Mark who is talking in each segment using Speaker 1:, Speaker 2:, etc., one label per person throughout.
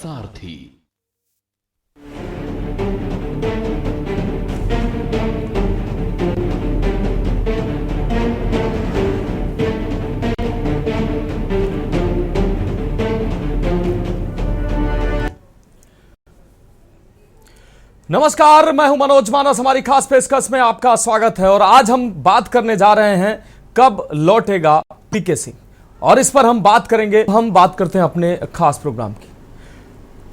Speaker 1: सारथी।
Speaker 2: नमस्कार, मैं हूं मनोज मानस। हमारी खास पेशकश में आपका स्वागत है और आज हम बात करने जा रहे हैं कब लौटेगा पीके सिंह, और इस पर हम बात करेंगे। हम बात करते हैं अपने खास प्रोग्राम की,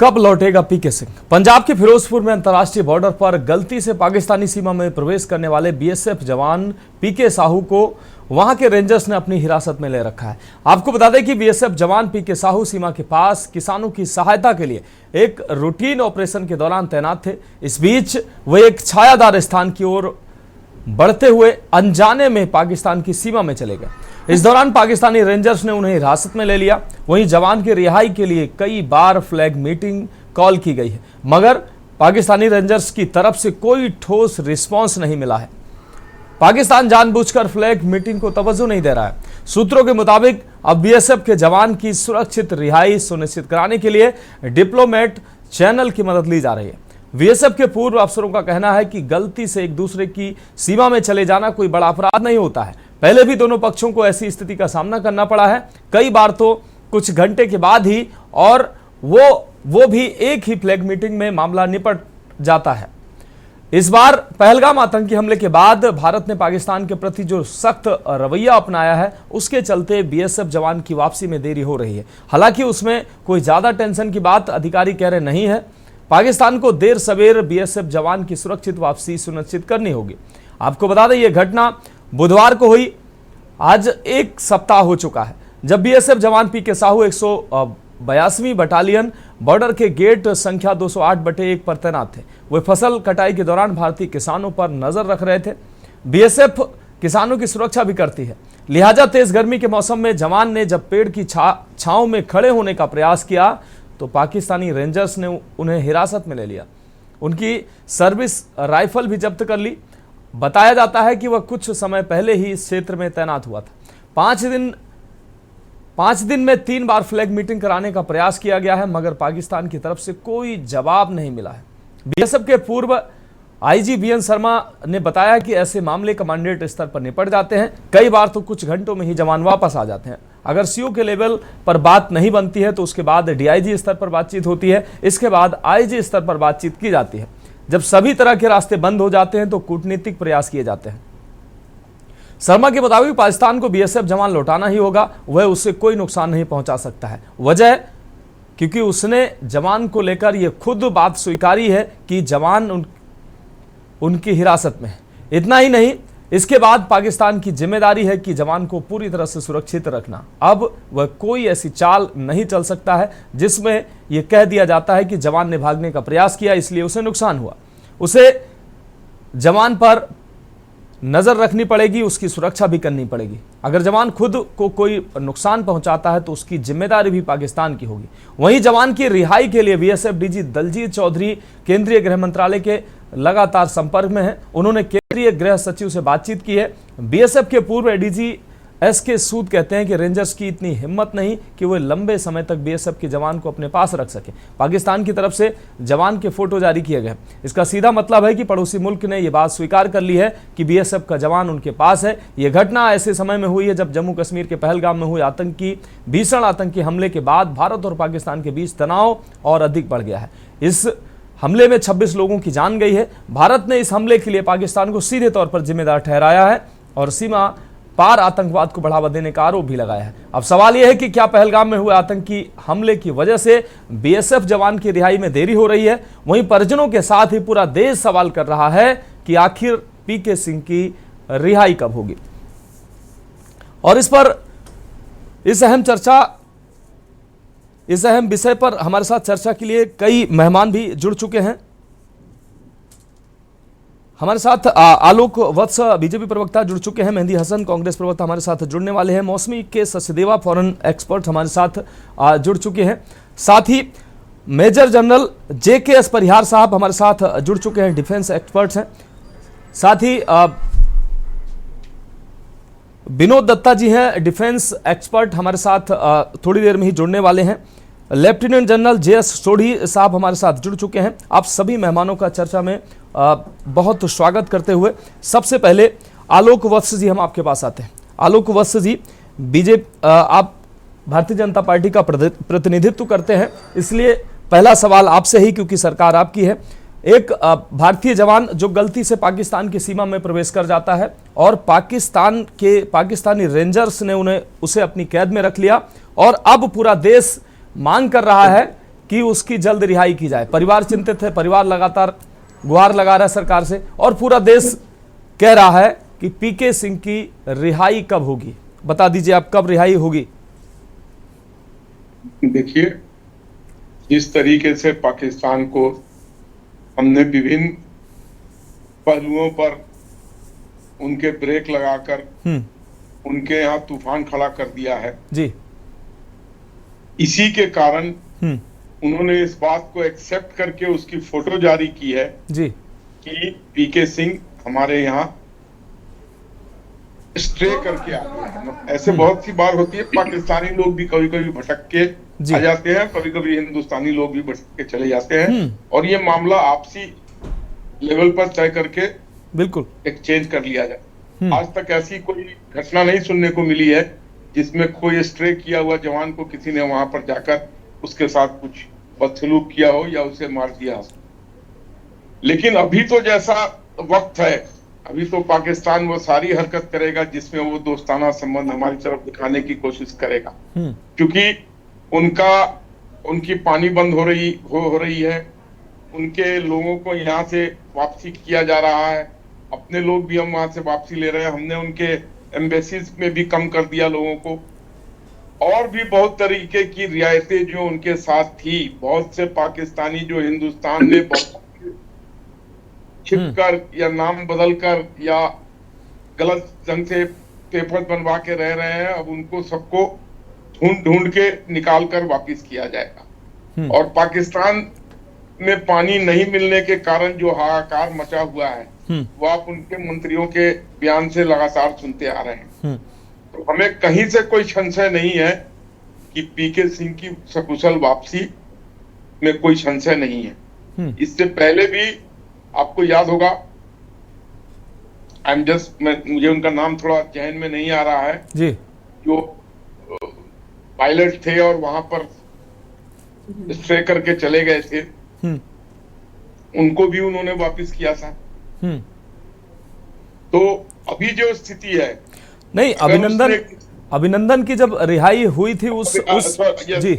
Speaker 2: कब लौटेगा पीके सिंह। पंजाब के फिरोजपुर में अंतर्राष्ट्रीय बॉर्डर पर गलती से पाकिस्तानी सीमा में प्रवेश करने वाले बीएसएफ जवान पीके साहू को वहां के रेंजर्स ने अपनी हिरासत में ले रखा है। आपको बता दें कि बीएसएफ जवान पीके साहू सीमा के पास किसानों की सहायता के लिए एक रूटीन ऑपरेशन के दौरान तैनात थे। इस बीच वे एक छायादार स्थान की ओर बढ़ते हुए अनजाने में पाकिस्तान की सीमा में चले गए। इस दौरान पाकिस्तानी रेंजर्स ने उन्हें हिरासत में ले लिया। वहीं जवान की रिहाई के लिए कई बार फ्लैग मीटिंग कॉल की गई है, मगर पाकिस्तानी रेंजर्स की तरफ से कोई ठोस रिस्पांस नहीं मिला है। पाकिस्तान जानबूझकर फ्लैग मीटिंग को तवज्जो नहीं दे रहा है। सूत्रों के मुताबिक अब बीएसएफ के जवान की सुरक्षित रिहाई सुनिश्चित कराने के लिए डिप्लोमेट चैनल की मदद ली जा रही है। बीएसएफ के पूर्व अफसरों का कहना है कि गलती से एक दूसरे की सीमा में चले जाना कोई बड़ा अपराध नहीं होता है। पहले भी दोनों पक्षों को ऐसी स्थिति का सामना करना पड़ा है, कई बार तो कुछ घंटे के बाद ही, और वो भी एक ही फ्लैग मीटिंग में मामला निपट जाता है। इस बार पहलगाम आतंकी हमले के बाद भारत ने पाकिस्तान के प्रति जो सख्त रवैया अपनाया है, उसके चलते बीएसएफ जवान की वापसी में देरी हो रही है। हालांकि उसमें कोई ज्यादा टेंशन की बात अधिकारी कह रहे नहीं है। पाकिस्तान को देर सवेर बीएसएफ जवान की सुरक्षित वापसी सुनिश्चित करनी होगी। आपको बता दें, यह घटना बुधवार को हुई। आज एक सप्ताह हो चुका है जब बीएसएफ जवान पीके साहू 182वीं बटालियन बॉर्डर के गेट संख्या 208/1 पर तैनात थे। वे फसल कटाई के दौरान भारतीय किसानों पर नजर रख रहे थे। बीएसएफ किसानों की सुरक्षा भी करती है, लिहाजा तेज गर्मी के मौसम में जवान ने जब पेड़ की छांव में खड़े होने का प्रयास किया तो पाकिस्तानी रेंजर्स ने उन्हें हिरासत में ले लिया। उनकी सर्विस राइफल भी जब्त कर ली। बताया जाता है कि वह कुछ समय पहले ही इस क्षेत्र में तैनात हुआ था। 5 दिन में 3 बार फ्लैग मीटिंग कराने का प्रयास किया गया है, मगर पाकिस्तान की तरफ से कोई जवाब नहीं मिला है। बीएसएफ के पूर्व आईजी बीएन शर्मा ने बताया कि ऐसे मामले कमांडेंट स्तर पर निपट जाते हैं। कई बार तो कुछ घंटों में ही जवान वापस आ जाते हैं। अगर सीओ के लेवल पर बात नहीं बनती है तो उसके बाद डीआईजी स्तर पर बातचीत होती है, इसके बाद आईजी स्तर पर बातचीत की जाती है। जब सभी तरह के रास्ते बंद हो जाते हैं तो कूटनीतिक प्रयास किए जाते हैं। शर्मा के मुताबिक पाकिस्तान को बीएसएफ जवान लौटाना ही होगा। वह उससे कोई नुकसान नहीं पहुंचा सकता है। वजह क्योंकि उसने जवान को लेकर यह खुद बात स्वीकारी है कि जवान उनकी हिरासत में है। इतना ही नहीं, इसके बाद पाकिस्तान की जिम्मेदारी है कि जवान को पूरी तरह से सुरक्षित रखना। अब वह कोई ऐसी चाल नहीं चल सकता है जिसमें यह कह दिया जाता है कि जवान ने भागने का प्रयास किया इसलिए उसे नुकसान हुआ। उसे जवान पर नजर रखनी पड़ेगी, उसकी सुरक्षा भी करनी पड़ेगी। अगर जवान खुद को कोई नुकसान पहुंचाता है तो उसकी जिम्मेदारी भी पाकिस्तान की होगी। वहीं जवान की रिहाई के लिए बीएसएफ डीजी दलजीत चौधरी केंद्रीय गृह मंत्रालय के लगातार संपर्क में है। उन्होंने केंद्रीय गृह सचिव से बातचीत की है। बीएसएफ के पूर्व एडीजी एसके सूद कहते हैं कि रेंजर्स की इतनी हिम्मत नहीं कि वे लंबे समय तक बीएसएफ के जवान को अपने पास रख सके। पाकिस्तान की तरफ से जवान के फोटो जारी किए गए। इसका सीधा मतलब है कि पड़ोसी मुल्क ने यह बात स्वीकार कर ली है कि बीएसएफ का जवान उनके पास है। यह घटना ऐसे समय में हुई है जब जम्मू कश्मीर के पहलगाम में हुए भीषण आतंकी हमले के बाद भारत और पाकिस्तान के बीच तनाव और अधिक बढ़ गया है। इस हमले में 26 लोगों की जान गई है। भारत ने इस हमले के लिए पाकिस्तान को सीधे तौर पर जिम्मेदार ठहराया है और सीमा पार आतंकवाद को बढ़ावा देने का आरोप भी लगाया है। अब सवाल यह है कि क्या पहलगाम में हुए आतंकी हमले की वजह से बीएसएफ जवान की रिहाई में देरी हो रही है? वहीं परिजनों के साथ ही पूरा देश सवाल कर रहा है कि आखिर पीके सिंह की रिहाई कब होगी। और इस अहम विषय पर हमारे साथ चर्चा के लिए कई मेहमान भी जुड़ चुके हैं। हमारे साथ आलोक वत्स बीजेपी प्रवक्ता जुड़ चुके हैं। मेहंदी हसन कांग्रेस प्रवक्ता हमारे साथ जुड़ने वाले हैं। मौसमी के सचदेवा फॉरेन एक्सपर्ट हमारे साथ जुड़ चुके हैं। साथ ही मेजर जनरल JKS परिहार साहब हमारे साथ जुड़ चुके हैं, डिफेंस एक्सपर्ट्स हैं। साथ ही विनोद दत्ता जी हैं, डिफेंस एक्सपर्ट, हमारे साथ थोड़ी देर में ही जुड़ने वाले हैं। Lieutenant general JS. सोढ़ी साहब हमारे साथ जुड़ चुके हैं। आप सभी मेहमानों का चर्चा में बहुत स्वागत करते हुए सबसे पहले आलोक वत्स जी हम आपके पास आते हैं। आलोक वत्स जी, बीजेपी, आप भारतीय जनता पार्टी का प्रतिनिधित्व करते हैं, इसलिए पहला सवाल आपसे ही, क्योंकि सरकार आपकी है। एक भारतीय जवान जो गलती से पाकिस्तान की सीमा में प्रवेश कर जाता है और पाकिस्तानी रेंजर्स ने उसे अपनी कैद में रख लिया और अब पूरा देश मांग कर रहा है कि उसकी जल्द रिहाई की जाए। परिवार चिंतित है, परिवार लगातार गुहार लगा रहा है सरकार से और पूरा देश कह रहा है कि पीके सिंह की रिहाई कब होगी। बता दीजिए आप, कब रिहाई होगी?
Speaker 1: देखिए, जिस तरीके से पाकिस्तान को हमने विभिन्न पहलुओं पर उनके ब्रेक लगाकर उनके यहाँ तूफान खड़ा कर दिया है
Speaker 2: जी,
Speaker 1: इसी के कारण उन्होंने इस बात को एक्सेप्ट करके उसकी फोटो जारी की है
Speaker 2: जी
Speaker 1: कि पीके सिंह हमारे यहाँ स्टे करके आ गए हैं। ऐसे बहुत सी बार होती है, पाकिस्तानी लोग भी कभी कभी भटक के आ जाते हैं, कभी कभी हिंदुस्तानी लोग भी भटक के चले जाते हैं और ये मामला आपसी लेवल पर तय करके
Speaker 2: बिल्कुल
Speaker 1: एक्सचेंज कर लिया जाए। आज तक ऐसी कोई घटना नहीं सुनने को मिली है जिसमें कोई स्ट्रे किया हुआ जवान को किसी ने वहां पर जाकर उसके साथ कुछ बदसलूक किया हो या उसे मार दिया हो। लेकिन अभी तो जैसा वक्त है, अभी तो पाकिस्तान वो सारी हरकत करेगा जिसमें वो दोस्ताना संबंध हमारी तरफ दिखाने की कोशिश करेगा, क्योंकि उनकी पानी बंद हो रही है, उनके लोगों को यहाँ से वापसी किया जा रहा है, अपने लोग भी हम वहां से वापसी ले रहे हैं, हमने उनके एम्बेसीज में भी कम कर दिया लोगों को, और भी बहुत तरीके की रियायतें जो उनके साथ थी। बहुत से पाकिस्तानी जो हिंदुस्तान में छिपकर या नाम बदलकर या गलत ढंग से पेपर बनवा के रह रहे हैं, अब उनको सबको ढूंढ के निकाल कर वापिस किया जाएगा। और पाकिस्तान में पानी नहीं मिलने के कारण जो हाहाकार मचा हुआ है वो आप उनके मंत्रियों के बयान से लगातार सुनते आ रहे हैं। तो हमें कहीं से कोई संशय नहीं है कि पीके सिंह की सकुशल वापसी में कोई संशय नहीं है। इससे पहले भी आपको याद होगा, मुझे उनका नाम थोड़ा जहन में नहीं आ रहा है
Speaker 2: जी,
Speaker 1: जो पायलट थे और वहां पर स्ट्रे करके चले गए थे, उनको भी उन्होंने वापस किया था। तो अभी जो स्थिति है,
Speaker 2: नहीं, अभिनंदन की जब रिहाई हुई थी उस जी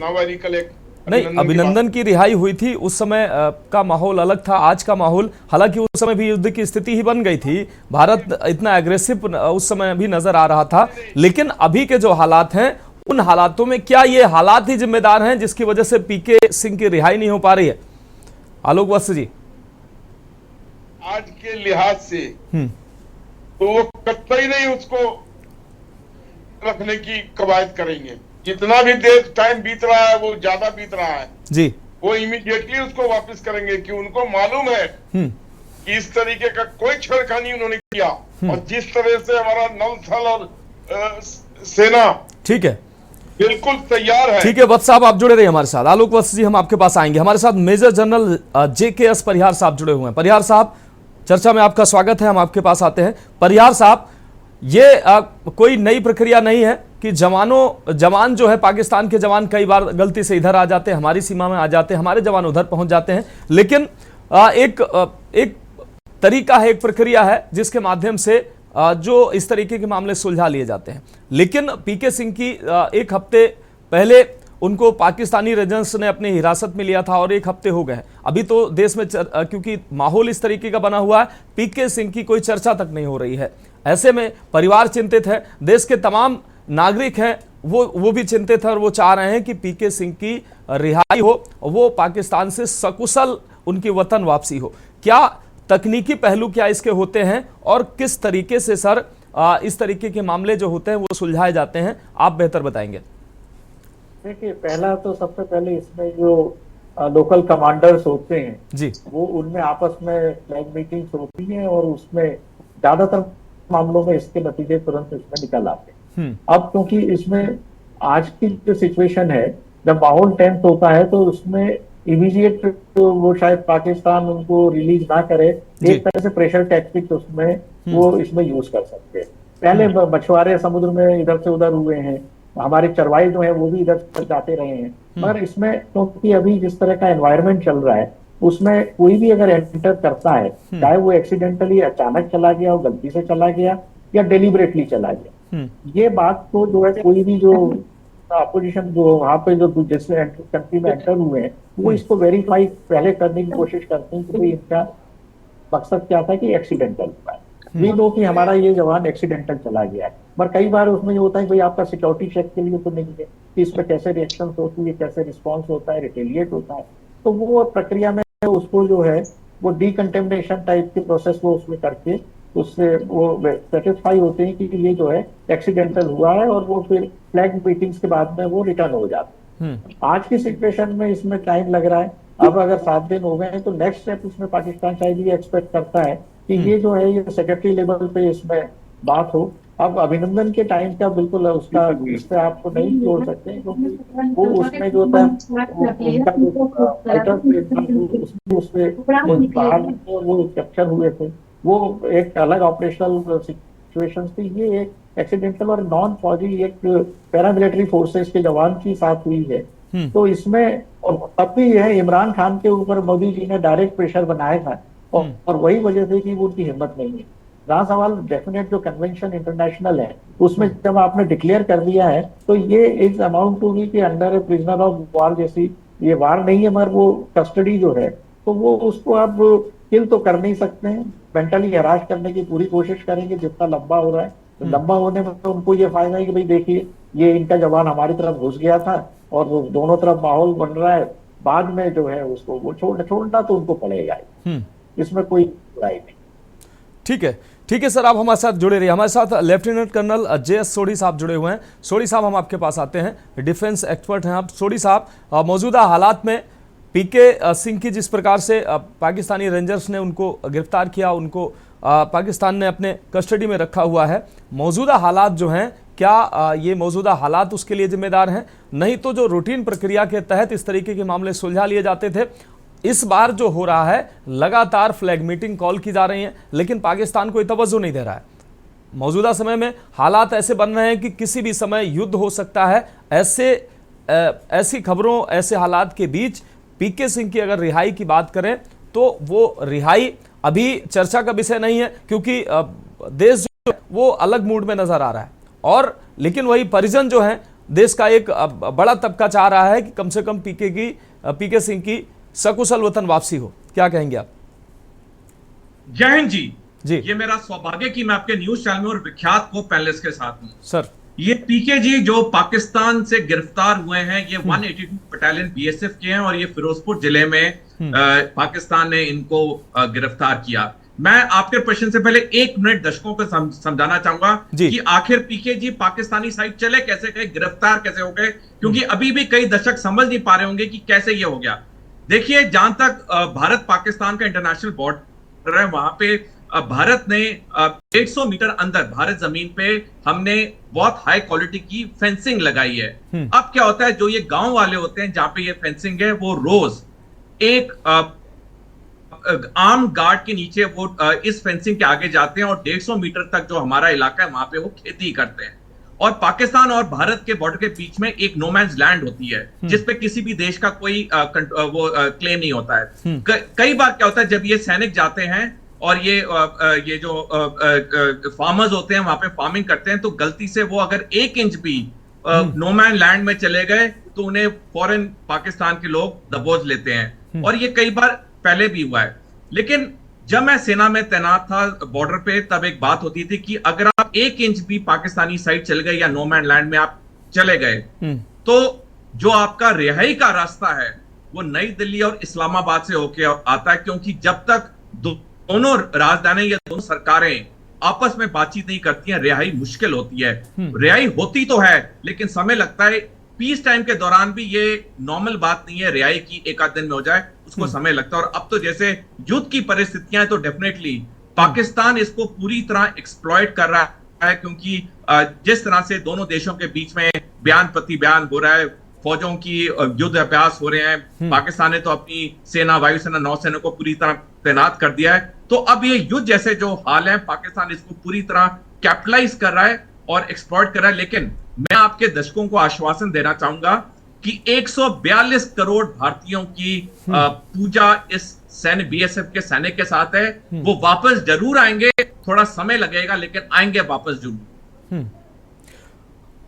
Speaker 2: नहीं, अभिनंदन की रिहाई हुई थी उस समय का माहौल अलग था, आज का माहौल, हालांकि उस समय भी युद्ध की स्थिति ही बन गई थी, भारत इतना एग्रेसिव उस समय भी नजर आ रहा था। लेकिन अभी के जो हालात हैं, उन हालातों में क्या ये हालात ही जिम्मेदार हैं जिसकी वजह से पीके सिंह की रिहाई नहीं हो पा रही है? आलोक वत्स जी,
Speaker 1: आज के लिहाज से तो वो कतई नहीं उसको रखने की कवायद करेंगे। जितना भी देर टाइम बीत रहा है वो ज्यादा बीत रहा है
Speaker 2: जी, वो
Speaker 1: इमीडिएटली उसको वापस करेंगे, कि उनको मालूम है कि इस तरीके का कोई छेड़खानी उन्होंने किया। और जिस तरह से हमारा नौ थल और सेना,
Speaker 2: ठीक है,
Speaker 1: बिल्कुल तैयार है।
Speaker 2: ठीक है, वत्स साहब आप जुड़े रहिए हमारे साथ। आलोक वत्स जी, हम आपके पास आएंगे। हमारे साथ मेजर जनरल जे.के.एस. परिहार साहब जुड़े हुए हैं। परिहार साहब, चर्चा में आपका स्वागत है, हम आपके पास आते हैं। परिहार साहब, ये कोई नई प्रक्रिया नहीं है कि जवान जो है, पाकिस्तान के जवान कई बार गलती से इधर आ जाते हैं, हमारी सीमा में आ जाते हैं, हमारे जवान उधर पहुंच जाते हैं, लेकिन एक तरीका है, एक प्रक्रिया है जिसके माध्यम से जो इस तरीके के मामले सुलझा लिए जाते हैं। लेकिन पीके सिंह की एक हफ्ते पहले उनको पाकिस्तानी रेंजर्स ने अपनी हिरासत में लिया था और एक हफ्ते हो गए। अभी तो देश में क्योंकि माहौल इस तरीके का बना हुआ है, पीके सिंह की कोई चर्चा तक नहीं हो रही है। ऐसे में परिवार चिंतित है, देश के तमाम नागरिक हैं वो भी चिंतित है और वो चाह रहे हैं कि पीके सिंह की रिहाई हो, वो पाकिस्तान से सकुशल उनकी वतन वापसी हो। क्या तकनीकी पहलू क्या इसके होते हैं और किस तरीके से सर इस तरीके के मामले जो होते हैं वो सुलझाए जाते हैं, आप बेहतर बताएंगे।
Speaker 3: देखिए, पहला तो सबसे पहले इसमें जो लोकल कमांडर्स होते हैं
Speaker 2: जी, वो
Speaker 3: उनमें आपस में फ्लैग मीटिंग्स होती हैं और उसमें ज्यादातर मामलों में इसके नतीजे तुरंत इसमें निकल आते हैं। अब क्योंकि इसमें आज की जो सिचुएशन है जब माहौल टेंस होता है तो उसमें इमीडिएट वो शायद पाकिस्तान उनको रिलीज ना करे, एक तरह से प्रेशर टैक्टिक्स उसमें वो इसमें यूज कर सकते हैं। पहले मछुआरे समुद्र में इधर से उधर हुए हैं, हमारे चरवाई जो है वो भी इधर से जाते रहे हैं, मगर इसमें क्योंकि अभी जिस तरह का एनवायरनमेंट चल रहा है उसमें कोई भी अगर एंटर करता है, चाहे वो एक्सीडेंटली अचानक चला गया और गलती से चला गया या डेलिबरेटली चला गया, ये बात को जो है कोई भी जो अपोजिशन जो वहां पे जो जिससे कंट्री में एंटर हुए हैं वो इसको वेरीफाई पहले करने की कोशिश करते हैं कि भाई इनका मकसद क्या था कि एक्सीडेंटल हुआ है, वी नो कि हमारा ये जवान एक्सीडेंटल चला गया है। पर कई बार उसमें ये होता है भाई आपका सिक्योरिटी चेक के लिए तो नहीं है कि इस पर कैसे रिएक्शन होती है, कैसे रिस्पॉन्स होता है, रिटेलिएट होता है, तो वो प्रक्रिया में उसको जो है वो डिकंटेमिनेशन टाइप की प्रोसेस वो उसमें करके उससे वो सेटिस्फाई होते हैं कि ये जो है एक्सीडेंटल हुआ है और वो फिर फ्लैग मीटिंग्स के बाद में वो रिटर्न हो जाते हैं। आज की सिचुएशन में इसमें टाइम लग रहा है, अब अगर 7 दिन हो गए हैं तो नेक्स्ट स्टेप इसमें पाकिस्तान शायद ये एक्सपेक्ट करता है कि ये जो है ये सेक्रेटरी लेवल पे इसमें बात हो। अब अभिनंदन के टाइम का बिल्कुल उसका इस पे आपको नहीं जोड़ सकते क्योंकि वो उसमें जो था वो कैप्चर हुए थे, वो एक अलग ऑपरेशनल सिचुएशन थी, ये एक एक्सीडेंटल और नॉन फौजी एक पैरामिलिट्री फोर्सेस के जवान के साथ हुई है। तो इसमें और तब भी है इमरान खान के ऊपर मोदी जी ने डायरेक्ट प्रेशर बनाया था और वही वजह से कि वो उनकी हिम्मत नहीं है। रहा सवाल डेफिनेट जो कन्वेंशन इंटरनेशनल है उसमें जब आपने डिक्लेयर कर दिया है तो ये इज अमाउंट टू बी कि under A prisoner of war जैसी ये वार नहीं है, मगर वो कस्टडी जो है तो वो उसको आप किल तो कर नहीं सकते हैं, मेंटली हरास करने की पूरी कोशिश करेंगे जितना लंबा हो रहा है। तो लंबा होने में तो उनको ये फायदा है कि भाई देखिए ये इनका जवान हमारी तरफ घुस गया था और वो दोनों तरफ माहौल बन रहा है, बाद में जो है उसको वो छोड़ना तो उनको पड़ेगा, इसमें कोई बुराई नहीं।
Speaker 2: ठीक है सर, आप हमारे साथ जुड़े रहिए। हमारे साथ लेफ्टिनेंट कर्नल जे.एस. सोढ़ी साहब जुड़े हुए हैं। सोढ़ी साहब हम आपके पास आते हैं, डिफेंस एक्सपर्ट हैं आप। सोढ़ी साहब, मौजूदा हालात में पीके सिंह की जिस प्रकार से पाकिस्तानी रेंजर्स ने उनको गिरफ्तार किया, उनको पाकिस्तान ने अपने कस्टडी में रखा हुआ है, मौजूदा हालात जो हैं क्या ये मौजूदा हालात उसके लिए जिम्मेदार हैं? नहीं तो जो रूटीन प्रक्रिया के तहत इस तरीके के मामले सुलझा लिए जाते थे, इस बार जो हो रहा है लगातार फ्लैग मीटिंग कॉल की जा रही है लेकिन पाकिस्तान कोई तवज्जो नहीं दे रहा है। मौजूदा समय में हालात ऐसे बन रहे हैं कि किसी भी समय युद्ध हो सकता है। ऐसी खबरों, ऐसे हालात के बीच पीके सिंह की अगर रिहाई की बात करें तो वो रिहाई अभी चर्चा का विषय नहीं है क्योंकि देश जो है वो अलग मूड में नजर आ रहा है, और लेकिन वही परिजन जो है देश का एक बड़ा तबका चाह रहा है कि कम से कम पीके सिंह की सकुशल वतन वापसी हो। क्या कहेंगे आप?
Speaker 4: जय हिंद जी। ये मेरा सौभाग्य कि मैं आपके न्यूज चैनल में और विख्यात को पैनलिस्ट के साथ हूं।
Speaker 2: सर,
Speaker 4: ये पीके जी जो पाकिस्तान से गिरफ्तार हुए हैं, ये 182 बटालियन बीएसएफ के हैं और ये फिरोजपुर जिले में पाकिस्तान ने इनको गिरफ्तार किया। मैं आपके प्रश्न से पहले 1 मिनट दर्शकों को समझाना चाहूंगा कि आखिर पीके जी पाकिस्तानी साइड चले कैसे गए, गिरफ्तार कैसे हो गए, क्योंकि अभी भी कई दर्शक समझ नहीं पा रहे होंगे कि कैसे ये हो गया। देखिए, जहां तक भारत पाकिस्तान का इंटरनेशनल बॉर्डर है, वहां पे भारत ने 150 मीटर अंदर भारत जमीन पे हमने बहुत हाई क्वालिटी की फेंसिंग लगाई है। अब क्या होता है, जो ये गांव वाले होते हैं जहां पे ये फेंसिंग है, वो रोज एक आर्म गार्ड के नीचे वो इस फेंसिंग के आगे जाते हैं और 150 मीटर तक जो हमारा इलाका है वहां पे वो खेती करते हैं। और पाकिस्तान और भारत के बॉर्डर के बीच में एक नोमैन्स लैंड होती है जिसपे किसी भी देश का कोई क्लेम नहीं होता है। कई बार क्या होता है, जब ये सैनिक जाते हैं और ये जो फार्मर्स होते हैं वहां पे फार्मिंग करते हैं, तो गलती से वो अगर 1 इंच भी नोमैन लैंड में चले गए तो उन्हें फौरन पाकिस्तान के लोग दबोच लेते हैं। और ये कई बार पहले भी हुआ है। लेकिन जब मैं सेना में तैनात था बॉर्डर पे, तब एक बात होती थी कि अगर आप 1 इंच भी पाकिस्तानी साइड चले गए या नो मैन लैंड में आप चले गए तो जो आपका रिहाई का रास्ता है वो नई दिल्ली और इस्लामाबाद से होके आता है, क्योंकि जब तक दोनों राजधानी या दोनों सरकारें आपस में बातचीत नहीं करती हैं, रिहाई मुश्किल होती है। रिहाई होती तो है लेकिन समय लगता है। पीस टाइम के दौरान भी ये नॉर्मल बात नहीं है रिहाई की 1 आध दिन में हो जाए, उसको समय लगता है। और अब तो जैसे युद्ध की परिस्थितियां हैं तो डेफिनेटली पाकिस्तान इसको पूरी तरह एक्सप्लॉइट कर रहा है, क्योंकि जिस तरह से दोनों देशों के बीच में बयान प्रति बयान हो रहा है, फौजों की युद्ध अभ्यास हो रहे हैं। पाकिस्तान ने तो अपनी सेना, वायुसेना, नौसेना को पूरी तरह तैनात कर दिया है। तो अब ये युद्ध जैसे जो हाल है, पाकिस्तान इसको पूरी तरह कैपिटलाइज कर रहा है और एक्सप्लॉइट कर रहा है। लेकिन मैं आपके दर्शकों को आश्वासन देना चाहूंगा कि 142 करोड़ भारतीयों की पूजा इस सैन्य बीएसएफ के सैनिक के साथ है। वो वापस जरूर आएंगे, थोड़ा समय लगेगा लेकिन आएंगे वापस जरूर।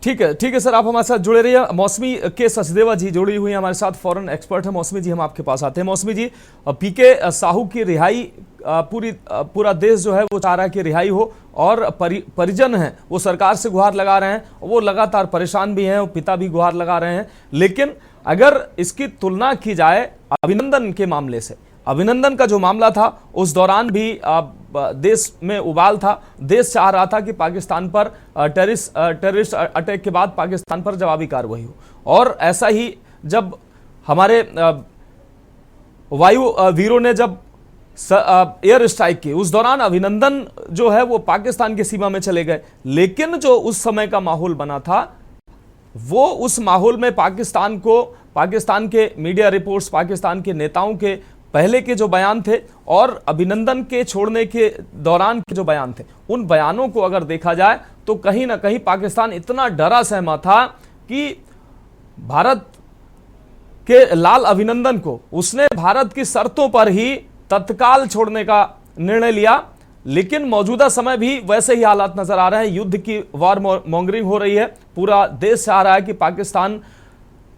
Speaker 2: ठीक है सर, आप हमारे साथ जुड़े रहिए। मौसमी के सचदेवा जी जुड़ी हुई हैं हमारे साथ, फॉरेन एक्सपर्ट है। मौसमी जी, हम आपके पास आते हैं। मौसमी जी, पीके साहू की रिहाई, पूरा देश जो है वो चाह रहा है कि रिहाई हो, और परिजन हैं वो सरकार से गुहार लगा रहे हैं, वो लगातार परेशान भी हैं, वो पिता भी गुहार लगा रहे हैं। लेकिन अगर इसकी तुलना की जाए अभिनंदन के मामले से, अभिनंदन का जो मामला था उस दौरान भी देश में उबाल था। देश चाह रहा था कि पाकिस्तान पर टेररिस्ट अटैक के बाद पाकिस्तान पर जवाबी कार्रवाई हो, और ऐसा ही जब हमारे वायु वीरों ने जब एयर स्ट्राइक की, उस दौरान अभिनंदन जो है वो पाकिस्तान की सीमा में चले गए। लेकिन जो उस समय का माहौल बना था, वो उस माहौल में पाकिस्तान को, पाकिस्तान के मीडिया रिपोर्ट्स, पाकिस्तान के नेताओं के पहले के जो बयान थे और अभिनंदन के छोड़ने के दौरान के जो बयान थे, उन बयानों को अगर देखा जाए तो कहीं ना कहीं पाकिस्तान इतना डरा सहमा था कि भारत के लाल अभिनंदन को उसने भारत की शर्तों पर ही तत्काल छोड़ने का निर्णय लिया। लेकिन मौजूदा समय भी वैसे ही हालात नजर आ रहे हैं, युद्ध की वॉर मॉन्गरिंग हो रही है। पूरा देश चाह रहा है कि पाकिस्तान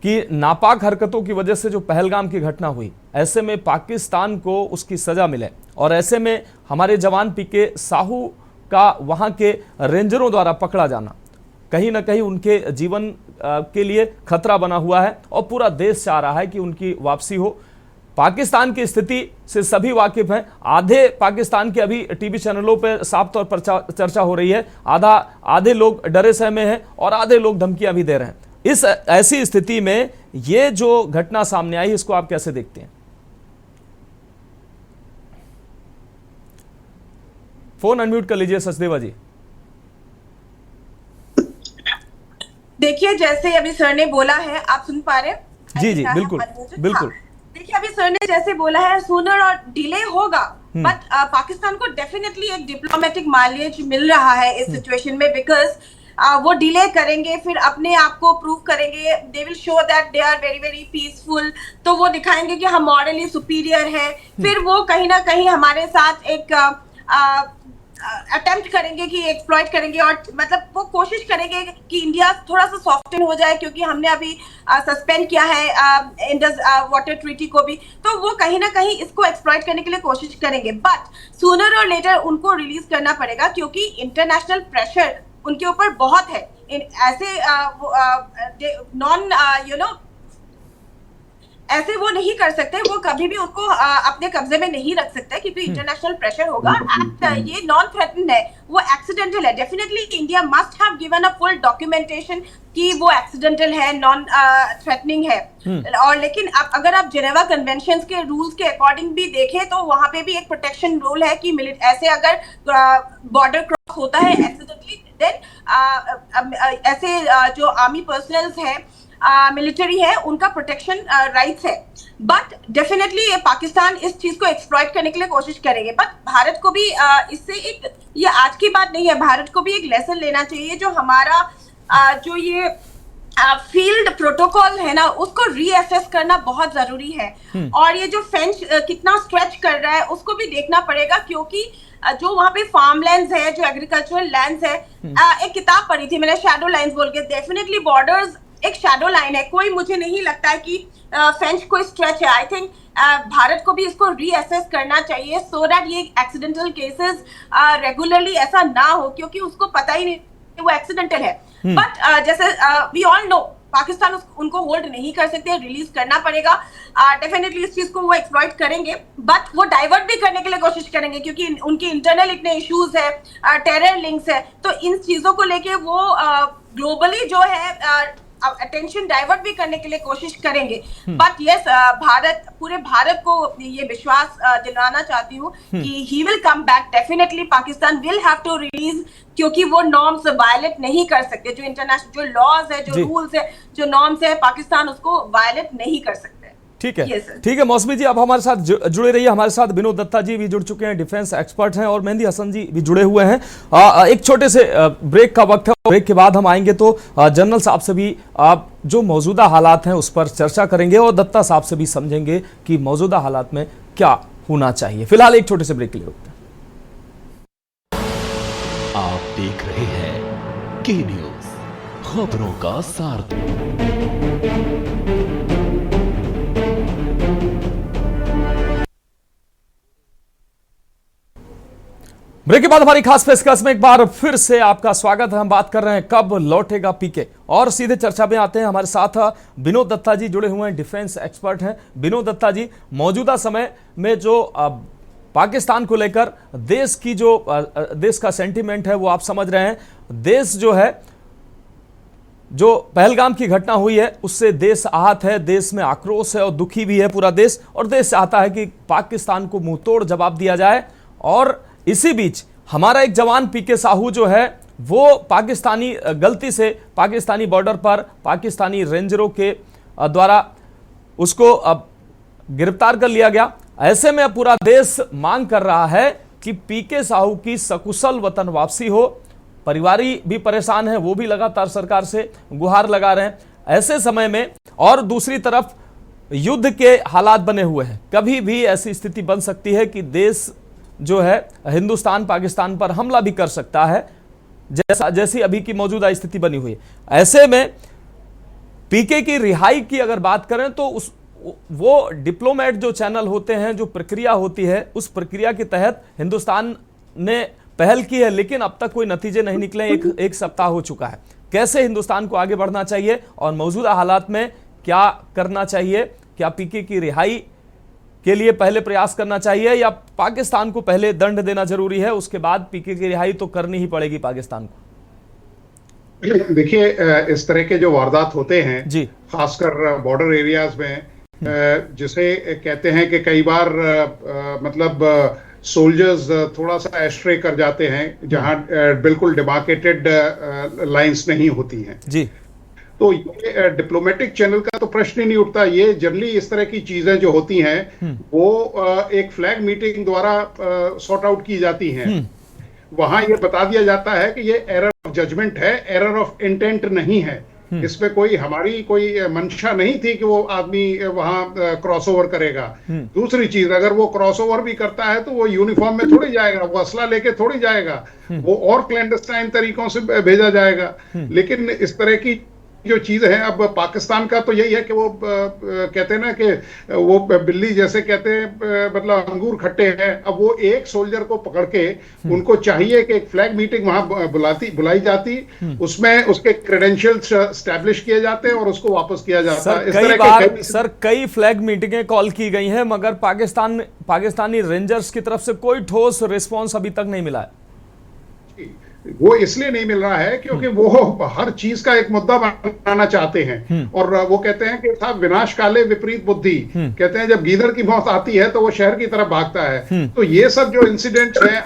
Speaker 2: की नापाक हरकतों की वजह से जो पहलगाम की घटना हुई, ऐसे में पाकिस्तान को उसकी सजा मिले, और ऐसे में हमारे जवान पीके साहू का वहां के रेंजरों द्वारा पकड़ा जाना कहीं ना कहीं उनके जीवन के लिए खतरा बना हुआ है, और पूरा देश चाह रहा है कि उनकी वापसी हो। पाकिस्तान की स्थिति से सभी वाकिफ हैं। आधे पाकिस्तान के अभी टीवी चैनलों पर साफ तौर पर चर्चा हो रही है, आधे लोग डरे सहमे हैं और आधे लोग धमकियां भी दे रहे हैं। इस ऐसी स्थिति में ये जो घटना सामने आई, इसको आप कैसे देखते हैं? फोन अनम्यूट कर लीजिए सचदेवा जी।
Speaker 5: देखिए, जैसे अभी सर ने बोला है, आप सुन पा रहे हैं?
Speaker 2: जी जी, बिल्कुल बिल्कुल।
Speaker 5: हाँ, देखिए अभी सर ने जैसे बोला है, सूनर और डिले होगा, बट पाकिस्तान को डेफिनेटली एक डिप्लोमेटिक माइलेज मिल रहा है इस सिचुएशन में, बिकॉज वो डिले करेंगे, फिर अपने आप को प्रूव करेंगे, they will show that they are very very peaceful, तो वो दिखाएंगे कि हम मॉरली सुपीरियर है। फिर वो कहीं ना कहीं हमारे साथ एक अटेम्प्ट करेंगे कि एक्सप्लॉइट करेंगे, और मतलब वो कोशिश करेंगे कि इंडिया थोड़ा सा सॉफ्टन हो जाए, क्योंकि हमने अभी सस्पेंड किया है इंडस वाटर ट्रीटी को भी, तो वो कहीं ना कहीं इसको एक्सप्लॉइट करने के लिए कोशिश करेंगे। बट सूनर और लेटर उनको रिलीज करना पड़ेगा, क्योंकि इंटरनेशनल प्रेशर उनके ऊपर बहुत है। ऐसे ऐसे वो नहीं कर सकते, वो कभी भी उनको अपने कब्जे में नहीं रख सकते, क्योंकि इंटरनेशनल प्रेशर होगा। एंड ये नॉन थ्रेटन है, वो एक्सीडेंटल है। Definitely India must have given a full documentation कि वो एक्सीडेंटल है, नॉन थ्रेटनिंग है। और लेकिन अब अगर आप जेनेवा कन्वेंशंस के रूल्स के अकॉर्डिंग भी देखें, तो वहां पे भी एक प्रोटेक्शन रूल है कि ऐसे अगर बॉर्डर क्रॉस होता है एक्सीडेंटली, देन ऐसे जो आर्मी पर्सनल्स हैं, मिलिट्री है, उनका प्रोटेक्शन राइट्स है। बट डेफिनेटली पाकिस्तान इस चीज को एक्सप्लॉइट करने के लिए कोशिश करेंगे। बट भारत को भी इससे एक, ये आज की बात नहीं है, भारत को भी एक लेसन लेना चाहिए। जो हमारा जो ये फील्ड प्रोटोकॉल है ना, उसको रीअसेस करना बहुत जरूरी है। और ये जो फेंस कितना स्ट्रेच कर रहा है, उसको भी देखना पड़ेगा, क्योंकि जो वहां पे फार्म लैंड्स है, जो एग्रीकल्चरल लैंड्स है, एक किताब पढ़ी थी मैंने, शैडो लाइन्स बोल के। डेफिनेटली बॉर्डर्स एक शैडो लाइन है, कोई, मुझे नहीं लगता है कि फेंस कोई स्ट्रेच है। आई थिंक भारत को भी इसको रीअसेस करना चाहिए, सो दैट ये एक्सीडेंटल केसेस रेगुलरली ऐसा ना हो, क्योंकि उसको पता ही नहीं वो एक्सीडेंटल है। बट जैसे वी ऑल नो, पाकिस्तान उनको होल्ड नहीं कर सकते, रिलीज करना पड़ेगा। डेफिनेटली इस चीज को वो एक्सप्लॉइट करेंगे, बट वो डाइवर्ट भी करने के लिए कोशिश करेंगे, क्योंकि उनके इंटरनल इतने इश्यूज है, टेरर लिंक्स है। तो इन चीजों को लेके वो ग्लोबली जो है अटेंशन डाइवर्ट भी करने के लिए कोशिश करेंगे। बट यस, पूरे भारत को ये विश्वास दिलाना चाहती हूँ कि he will come back definitely. Pakistan will have to release, क्योंकि वो नॉर्म्स वायलेट नहीं कर सकते। जो इंटरनेशनल जो लॉज है, जो रूल्स है, जो नॉर्म्स है, पाकिस्तान उसको वायलेट नहीं कर सकते।
Speaker 2: ठीक है, ठीक है मौसमी जी, अब हमारे साथ जुड़े रहिए। हमारे साथ विनोद दत्ता जी भी जुड़ चुके हैं, डिफेंस एक्सपर्ट हैं, और मेहंदी हसन जी भी जुड़े हुए हैं। एक छोटे से ब्रेक का वक्त है, ब्रेक के बाद हम आएंगे तो जनरल साहब से भी आप जो मौजूदा हालात हैं उस पर चर्चा करेंगे, और दत्ता साहब से भी समझेंगे कि मौजूदा हालात में क्या होना चाहिए। फिलहाल एक छोटे से ब्रेक के लिए रुकते हैं।
Speaker 6: आप देख रहे हैं के न्यूज, खबरों का सार।
Speaker 2: ब्रेक के बाद हमारी खास पेशकश में एक बार फिर से आपका स्वागत है। हम बात कर रहे हैं कब लौटेगा पीके, और सीधे चर्चा में आते हैं। हमारे साथ विनोद दत्ता जी जुड़े हुए हैं, डिफेंस एक्सपर्ट हैं। विनोद दत्ता जी, मौजूदा समय में जो पाकिस्तान को लेकर देश का सेंटीमेंट है वो आप समझ रहे हैं। देश जो है, जो पहलगाम की घटना हुई है उससे देश आहत है, देश में आक्रोश है और दुखी भी है पूरा देश, और देश चाहता है कि पाकिस्तान को मुंहतोड़ जवाब दिया जाए। और इसी बीच हमारा एक जवान पीके साहू जो है वो पाकिस्तानी गलती से पाकिस्तानी बॉर्डर पर पाकिस्तानी रेंजरों के द्वारा उसको गिरफ्तार कर लिया गया। ऐसे में पूरा देश मांग कर रहा है कि पीके साहू की सकुशल वतन वापसी हो। परिवारी भी परेशान है, वो भी लगातार सरकार से गुहार लगा रहे हैं ऐसे समय में। और दूसरी तरफ युद्ध के हालात बने हुए हैं, कभी भी ऐसी स्थिति बन सकती है कि देश जो है हिंदुस्तान पाकिस्तान पर हमला भी कर सकता है, जैसी अभी की मौजूदा स्थिति बनी हुई है। ऐसे में पीके की रिहाई की अगर बात करें तो वो डिप्लोमेट जो चैनल होते हैं, जो प्रक्रिया होती है, उस प्रक्रिया के तहत हिंदुस्तान ने पहल की है, लेकिन अब तक कोई नतीजे नहीं निकले। एक सप्ताह हो चुका है। कैसे हिंदुस्तान को आगे बढ़ना चाहिए और मौजूदा हालात में क्या करना चाहिए? क्या पीके की रिहाई के लिए पहले प्रयास करना चाहिए, या पाकिस्तान को पहले दंड देना जरूरी है, उसके बाद पीके की रिहाई तो करनी ही पड़ेगी पाकिस्तान को?
Speaker 7: देखिए, इस तरह के जो वारदात होते हैं
Speaker 2: जी,
Speaker 7: खासकर बॉर्डर एरियाज में, जिसे कहते हैं कि कई बार मतलब सोल्जर्स थोड़ा सा एस्ट्रे कर जाते हैं, जहां बिल्कुल डिमार्केटेड लाइंस नहीं होती हैं
Speaker 2: जी।
Speaker 7: तो ये डिप्लोमेटिक चैनल का तो प्रश्न ही नहीं उठता। ये जनरली इस तरह की चीजें जो होती हैं वो एक फ्लैग मीटिंग द्वारा सॉर्ट आउट की जाती हैं। वहां ये बता दिया जाता है कि ये एरर ऑफ जजमेंट है, एरर ऑफ इंटेंट नहीं है। इसमें कोई हमारी कोई मंशा नहीं थी कि वो आदमी वहां क्रॉस ओवर करेगा। दूसरी चीज, अगर वो क्रॉस ओवर भी करता है तो वो यूनिफॉर्म में थोड़ी जाएगा, वो असला लेके थोड़ी जाएगा, वो और क्लैंडस्टाइन तरीकों से भेजा जाएगा। लेकिन इस तरह की जो चीज है, अब पाकिस्तान का तो यही है कि वो कहते हैं ना कि वो बिल्ली जैसे कहते हैं, मतलब अंगूर खट्टे हैं। अब वो एक सोल्जर को पकड़ के उनको चाहिए कि एक फ्लैग मीटिंग वहां बुलाई जाती, उसमें उसके क्रेडेंशियल्स एस्टैब्लिश किए जाते और उसको वापस किया जाता।
Speaker 2: सर कई फ्लैग मीटिंगें कॉल की गई हैं, मगर पाकिस्तानी रेंजर्स की तरफ से कोई ठोस रिस्पॉन्स अभी तक नहीं मिला है।
Speaker 7: वो इसलिए नहीं मिल रहा है क्योंकि वो हर चीज का एक मुद्दा बनाना चाहते हैं, और वो कहते हैं कि साहब विनाश काले विपरीत बुद्धि, कहते हैं जब गीदड़ की मौत आती है तो वो शहर की तरफ भागता है। तो ये सब जो इंसिडेंट्स हैं,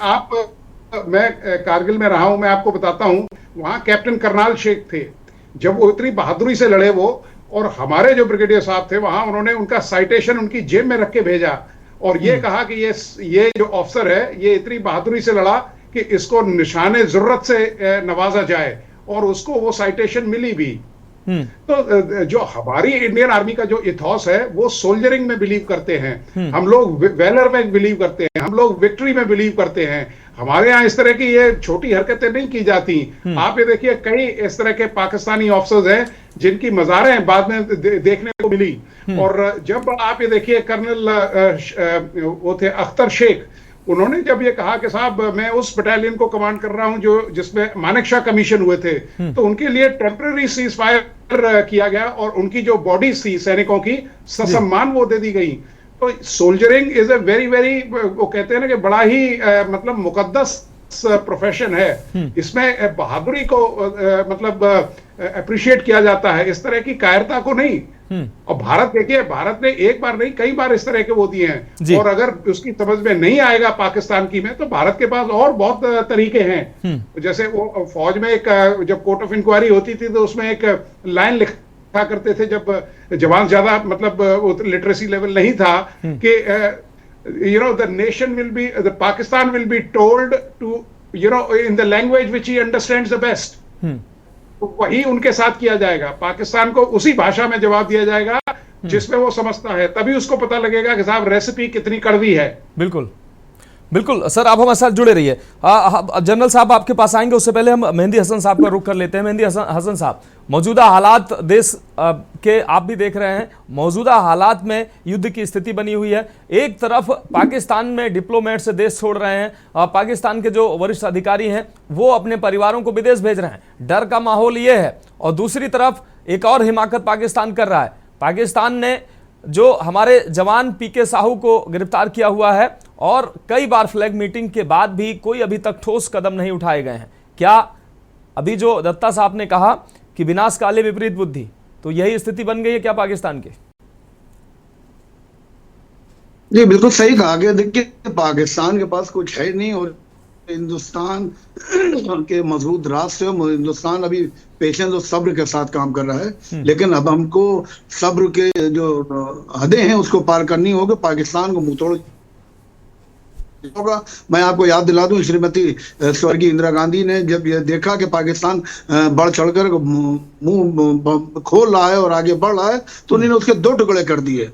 Speaker 7: मैं कारगिल में रहा हूं, मैं आपको बताता हूं, वहां कैप्टन करनाल शेख थे। जब वो इतनी बहादुरी से लड़े वो, और हमारे जो ब्रिगेडियर साहब थे वहां, उन्होंने उनका साइटेशन उनकी जेब में रख के भेजा और ये कहा कि ये जो ऑफिसर है ये इतनी बहादुरी से लड़ा कि इसको निशाने जरूरत से नवाजा जाए, और उसको वो साइटेशन मिली भी। तो जो हमारी इंडियन आर्मी का जो इथॉस है वो सोल्जरिंग में बिलीव करते हैं, हम लोग वेलर में बिलीव करते हैं, हम लोग विक्ट्री में बिलीव करते हैं। हमारे यहाँ इस तरह की ये छोटी हरकतें नहीं की जाती। आप ये देखिए, कई इस तरह के पाकिस्तानी ऑफिसर्स हैं जिनकी मज़ारें बाद में देखने को मिली। और जब आप ये देखिए, कर्नल वो थे अख्तर शेख, उन्होंने जब ये कहा कि साहब मैं उस बटालियन को कमांड कर रहा हूं जो जिसमें मानेकशॉ कमीशन हुए थे, तो उनके लिए टेम्पररी सीज फायर किया गया और उनकी जो बॉडीज थी सैनिकों की ससम्मान वो दे दी गई। तो soldiering is a very very, वो कहते हैं ना कि बड़ा ही मतलब मुकद्दस प्रोफेशन है। इसमें बहादुरी को मतलब अप्रिशिएट किया जाता है, इस तरह की कायरता को नहीं। और भारत देखिए, भारत ने एक बार नहीं कई बार इस तरह के वो दिए हैं, और अगर उसकी समझ में नहीं आएगा पाकिस्तान की में, तो भारत के पास और बहुत तरीके हैं। जैसे वो फौज में एक जब कोर्ट ऑफ इंक्वायरी होती थी तो उसमें एक लाइन लिखा करते थे, जब जवान ज्यादा मतलब लिटरेसी लेवल नहीं था, कि the nation will be, the Pakistan will be told to, in the language which he understands the best. तो वही उनके साथ किया जाएगा, पाकिस्तान को उसी भाषा में जवाब दिया जाएगा जिसमें वो समझता है, तभी उसको पता लगेगा कि साहब रेसिपी कितनी कड़वी है।
Speaker 2: बिल्कुल बिल्कुल सर, आप हमारे साथ जुड़े रहिए। जनरल साहब आपके पास आएंगे, उससे पहले हम मेहंदी हसन साहब का रुख कर लेते हैं। मेहंदी हसन साहब, मौजूदा हालात देश के आप भी देख रहे हैं, मौजूदा हालात में युद्ध की स्थिति बनी हुई है। एक तरफ पाकिस्तान में डिप्लोमेट से देश छोड़ रहे हैं, पाकिस्तान के जो वरिष्ठ अधिकारी हैं वो अपने परिवारों को विदेश भेज रहे हैं, डर का माहौल ये है। और दूसरी तरफ एक और हिमाकत पाकिस्तान कर रहा है, पाकिस्तान ने जो हमारे जवान पीके साहू को गिरफ्तार किया हुआ है, और कई बार फ्लैग मीटिंग के बाद भी कोई अभी तक ठोस कदम नहीं उठाए गए हैं। क्या अभी जो दत्ता साहब ने कहा कि विनाश काले विपरीत बुद्धि, तो यही स्थिति बन गई है क्या पाकिस्तान की?
Speaker 8: जी बिल्कुल सही कहा गया। देखिए, पाकिस्तान के पास कुछ है नहीं, और हिंदुस्तान के मजबूत राष्ट्र, हिंदुस्तान अभी पेशेंस और सब्र के साथ काम कर रहा है, लेकिन अब हमको सब्र के जो हदें हैं उसको पार करनी होगी। पाकिस्तान को मुंहतोड़ होगा। मैं आपको याद दिला दूं, श्रीमती स्वर्गीय इंदिरा गांधी ने जब यह देखा कि पाकिस्तान बढ़ चढ़कर मुंह खोल रहा है और आगे बढ़ रहा है, तो उन्होंने उसके 2 टुकड़े कर दिए।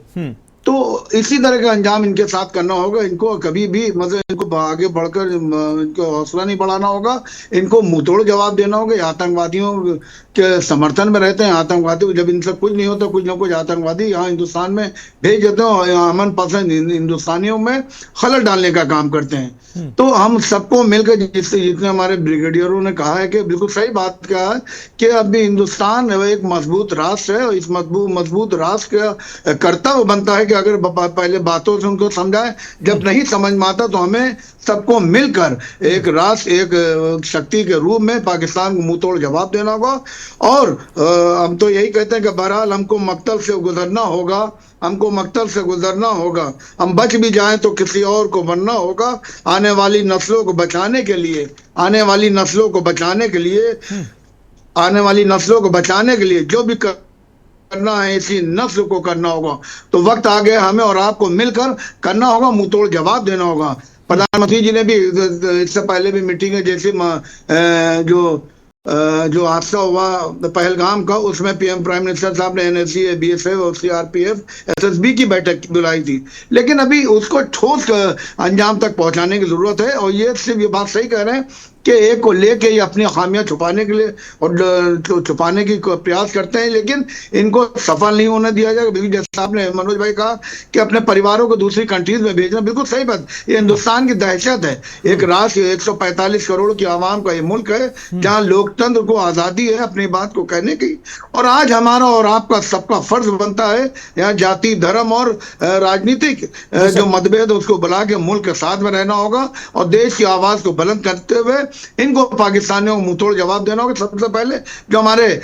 Speaker 8: तो इसी तरह का अंजाम इनके साथ करना होगा। इनको कभी भी मतलब इनको आगे बढ़कर इनको हौसला नहीं बढ़ाना होगा, इनको मुंहतोड़ जवाब देना होगा। आतंकवादियों के समर्थन में रहते हैं, आतंकवादी जब इनसे कुछ नहीं होता, कुछ ना कुछ आतंकवादी यहाँ हिंदुस्तान में भेज देते हैं और अमन पसंद हिंदुस्तानियों में खलल डालने का काम करते हैं। तो हम सबको मिलकर, जितने हमारे ब्रिगेडियरों ने कहा है कि बिल्कुल सही बात कहा है कि अभी हिंदुस्तान एक मजबूत राष्ट्र है, और इस मजबूत राष्ट्र का कर्तव्य बनता है कि अगर पहले बातों से उनको समझाएं, जब नहीं समझ में आता तो हमें सबको मिलकर एक राष्ट्र, एक शक्ति के रूप में पाकिस्तान को मुंहतोड़ जवाब देना होगा। और हम तो यही कहते हैं कि बहरहाल हमको मकतल से गुजरना होगा, हमको मकतल से गुजरना होगा। हम बच भी जाएं तो किसी और को बनना होगा। आने वाली नस्लों को बचाने के लिए, आने वाली नस्लों को बचाने के लिए, आने वाली नस्लों को बचाने के लिए जो भी करना है, इसी नस्ल को करना होगा। तो वक्त आ गया हमें और आपको मिलकर करना होगा, मुंहतोड़ जवाब देना होगा। प्रधानमंत्री जी ने भी इससे पहले भी मीटिंग है, जैसे जो हादसा हुआ पहलगाम का, उसमें पीएम प्राइम मिनिस्टर साहब ने एनएसजी, बीएसएफ और सीआरपीएफ, एसएसबी की बैठक बुलाई थी, लेकिन अभी उसको ठोस अंजाम तक पहुंचाने की जरूरत है। और ये सिर्फ ये बात सही कह रहे हैं कि एक को लेके ये अपनी खामियां छुपाने के लिए और छुपाने की प्रयास करते हैं, लेकिन इनको सफल नहीं होने दिया जाएगा। जैसा आपने मनोज भाई कहा कि अपने परिवारों को दूसरी कंट्रीज में भेजना, बिल्कुल सही बात। ये हिंदुस्तान की दहशत है। एक राष्ट्र, 145 करोड़ की आवाम का ये मुल्क है, जहाँ लोकतंत्र को आजादी है अपनी बात को कहने की। और आज हमारा और आपका सबका फर्ज बनता है यहाँ जाति, धर्म और राजनीतिक जो मतभेद उसको बुला के मुल्क के साथ में रहना होगा, और देश की आवाज को बुलंद करते हुए इनको पाकिस्तानियों को मुंहतोड़ जवाब देना होगा। सबसे पहले जो हमारे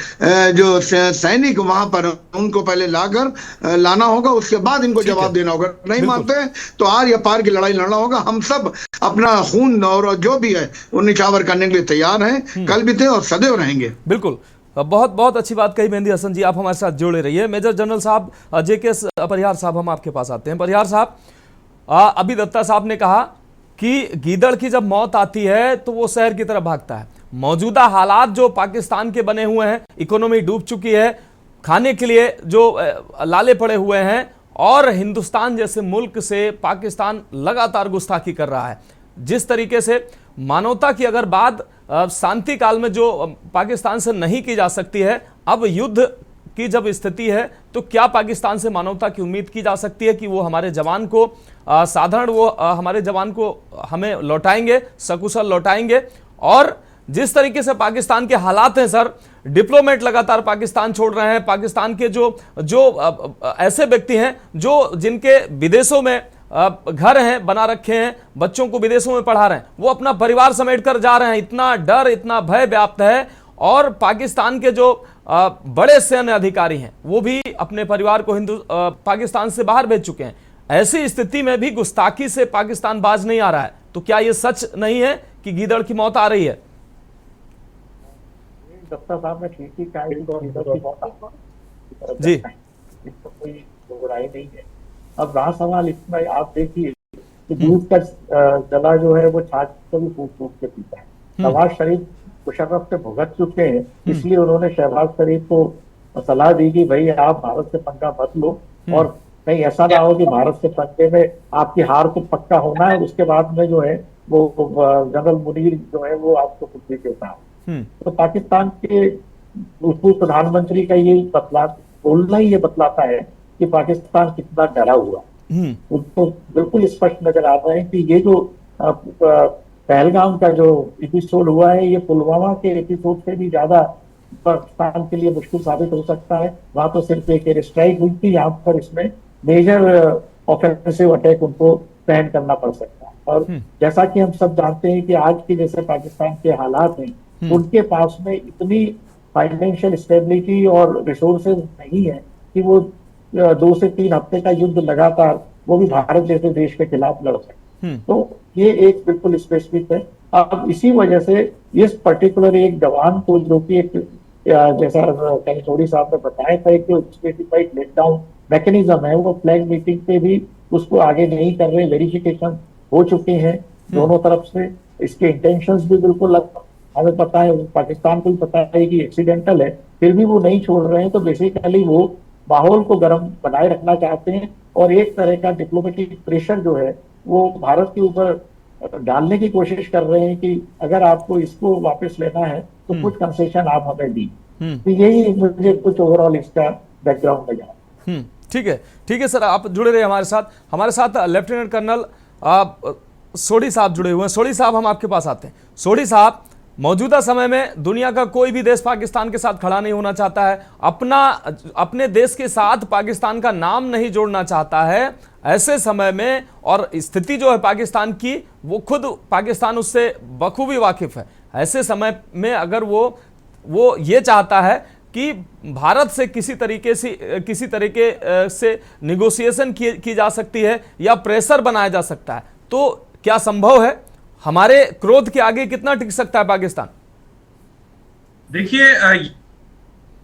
Speaker 8: जो सैनिक वहां पर, उनको पहले लाना होगा, उसके बाद इनको जवाब देना होगा। नहीं मानते हैं तो आर या पार की लड़ाई लड़ना होगा। हम सब अपना खून और जो भी है वो निछावर करने के लिए तैयार हैं, कल भी थे और सदैव रहेंगे।
Speaker 2: बिल्कुल, बहुत बहुत अच्छी बात कही मेहंदी हसन जी, आप हमारे साथ जुड़े रहिए। मेजर जनरल साहब जेके परिहार साहब, हम आपके पास आते हैं। परिहार साहब, अभी दत्ता साहब ने कहा कि गीदड़ की जब मौत आती है तो वो शहर की तरफ भागता है। मौजूदा हालात जो पाकिस्तान के बने हुए हैं, इकोनॉमी डूब चुकी है, खाने के लिए जो लाले पड़े हुए हैं, और हिंदुस्तान जैसे मुल्क से पाकिस्तान लगातार गुस्ताखी कर रहा है। जिस तरीके से मानवता की अगर बात शांति काल में जो पाकिस्तान से नहीं की जा सकती है, अब युद्ध की जब स्थिति है तो क्या पाकिस्तान से मानवता की उम्मीद की जा सकती है कि वो हमारे जवान को हमारे जवान को हमें लौटाएंगे, सकुशल लौटाएंगे? और जिस तरीके से पाकिस्तान के हालात हैं सर, डिप्लोमेट लगातार पाकिस्तान छोड़ रहे हैं, पाकिस्तान के जो ऐसे व्यक्ति हैं जिनके विदेशों में घर हैं, बना रखे हैं, बच्चों को विदेशों में पढ़ा रहे हैं, वो अपना परिवार समेट कर जा रहे हैं। इतना डर, इतना भय व्याप्त है, और पाकिस्तान के जो बड़े सैन्य अधिकारी हैं वो भी अपने परिवार को पाकिस्तान से बाहर भेज चुके हैं। ऐसी स्थिति में भी गुस्ताखी से पाकिस्तान बाज नहीं आ रहा है, तो क्या ये सच नहीं है कि गीदड़ की मौत आ रही है?
Speaker 3: डॉक्टर साहब ने ठीक ही कहा, गीदड़ की मौत
Speaker 2: जी,
Speaker 3: इसको कोई बुराई नहीं है। अब रहा सवाल इसमें, आप देखिए कि दूध का गला जो है वो छाछ को भी फूक फूक के पीता है। शहबाज शरीफ मुशर्रफ से भुगत चुके हैं, इसलिए उन्होंने शहबाज शरीफ को सलाह दी कि भाई आप भारत से पंगा मत लो, और कहीं ऐसा ना हो कि भारत से पंगे में आपकी हार को पक्का होना है, उसके बाद में जो है वो जनरल मुनीर जो है वो आपको कुछ भी देता है। तो पाकिस्तान के पूर्व प्रधानमंत्री का ये बोलना ही ये बतलाता है कि पाकिस्तान कितना डरा हुआ। उनको बिल्कुल स्पष्ट नजर आ रहा है कि ये जो पहलगाम का जो एपिसोड हुआ है, ये पुलवामा के एपिसोड से भी ज्यादा पाकिस्तान के लिए मुश्किल साबित हो सकता है। वहां तो सिर्फ एक एयर स्ट्राइक हुई थी, यहाँ पर इसमें मेजर ऑफेंसिव अटैक उनको प्लान करना पड़ सकता है। और जैसा कि हम सब जानते हैं कि आज के जैसे पाकिस्तान के हालात हैं, उनके पास में इतनी फाइनेंशियल स्टेबिलिटी और रिसोर्सेज नहीं है कि वो 2 से 3 हफ्ते का युद्ध लगातार, वो भी भारत जैसे देश के खिलाफ लड़ सके। तो ये एक बिल्कुल स्पेसिफिक है। अब इसी वजह से इस पर्टिकुलर एक जवान को, जो कि एक जैसा कैनिथोड़ी साहब ने बताया था, एक जो स्पेसिफाइड लेट डाउन मैकेनिज्म है, वो फ्लैग मीटिंग पे भी उसको आगे नहीं कर रहे। वेरिफिकेशन हो चुके हैं दोनों तरफ से, इसके इंटेंशंस भी बिल्कुल हमें पता है, पाकिस्तान को भी पता है कि एक्सीडेंटल है, फिर भी वो नहीं छोड़ रहे हैं। तो बेसिकली वो माहौल को गर्म बनाए रखना चाहते हैं और एक तरह का डिप्लोमेटिक प्रेशर जो है वो भारत के ऊपर डालने की कोशिश कर रहे हैं कि अगर आपको इसको वापस लेना है तो कुछ कंसेशन आप हमें दी। तो यही मुझे कुछ ओवरऑल इसका बैकग्राउंड लगा।
Speaker 2: ठीक है सर, आप जुड़े रहे हमारे साथ लेफ्टिनेंट कर्नल सोढ़ी साहब जुड़े हुए हैं। सोढ़ी साहब, हम आपके पास आते हैं। सोढ़ी साहब, मौजूदा समय में दुनिया का कोई भी देश पाकिस्तान के साथ खड़ा नहीं होना चाहता है, अपने देश के साथ पाकिस्तान का नाम नहीं जोड़ना चाहता है। ऐसे समय में, और स्थिति जो है पाकिस्तान की, वो खुद पाकिस्तान उससे बखूबी वाकिफ है। ऐसे समय में अगर वो ये चाहता है कि भारत से किसी तरीके से निगोशिएशन की जा सकती है या प्रेशर बनाया जा सकता है, तो क्या संभव है? हमारे क्रोध के आगे कितना टिक सकता है पाकिस्तान?
Speaker 4: देखिए,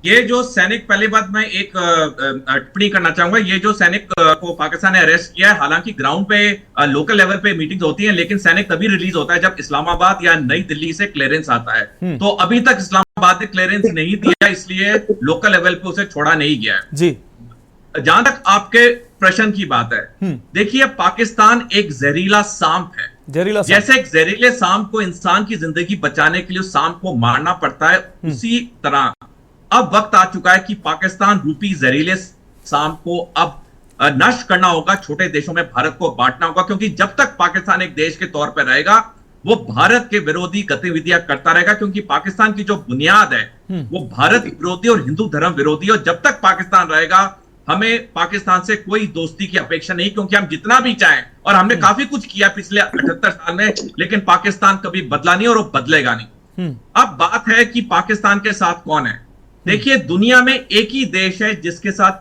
Speaker 4: ये जो सैनिक, पहली बात मैं एक टिप्पणी करना चाहूंगा, ये जो सैनिक को पाकिस्तान ने अरेस्ट किया है, हालांकि ग्राउंड पे लोकल लेवल पे मीटिंग्स होती हैं, लेकिन सैनिक तभी रिलीज होता है जब इस्लामाबाद या नई दिल्ली से क्लियरेंस आता है। तो अभी तक इस्लामाबाद ने क्लियरेंस नहीं दिया, इसलिए लोकल लेवल पे उसे छोड़ा नहीं गया है
Speaker 2: जी।
Speaker 4: जहां तक आपके प्रश्न की बात है, देखिए, पाकिस्तान एक जहरीला सांप है। जैसे एक जहरीले सांप को इंसान की जिंदगी बचाने के लिए उस सांप को मारना पड़ता है, उसी तरह अब वक्त आ चुका है कि पाकिस्तान रूपी जहरीले सांप को अब नष्ट करना होगा, छोटे देशों में भारत को बांटना होगा, क्योंकि जब तक पाकिस्तान एक देश के तौर पर रहेगा वो भारत के विरोधी गतिविधियां करता रहेगा, क्योंकि पाकिस्तान की जो बुनियाद है वो भारत विरोधी और हिंदू धर्म विरोधी, और जब तक पाकिस्तान रहेगा हमें पाकिस्तान से कोई दोस्ती की अपेक्षा नहीं, क्योंकि हम जितना भी चाहें, और हमने काफी कुछ किया पिछले 78 साल में, लेकिन पाकिस्तान कभी बदला नहीं और वो बदलेगा नहीं। अब बात है कि पाकिस्तान के साथ कौन है। देखिए, दुनिया में एक ही देश है जिसके साथ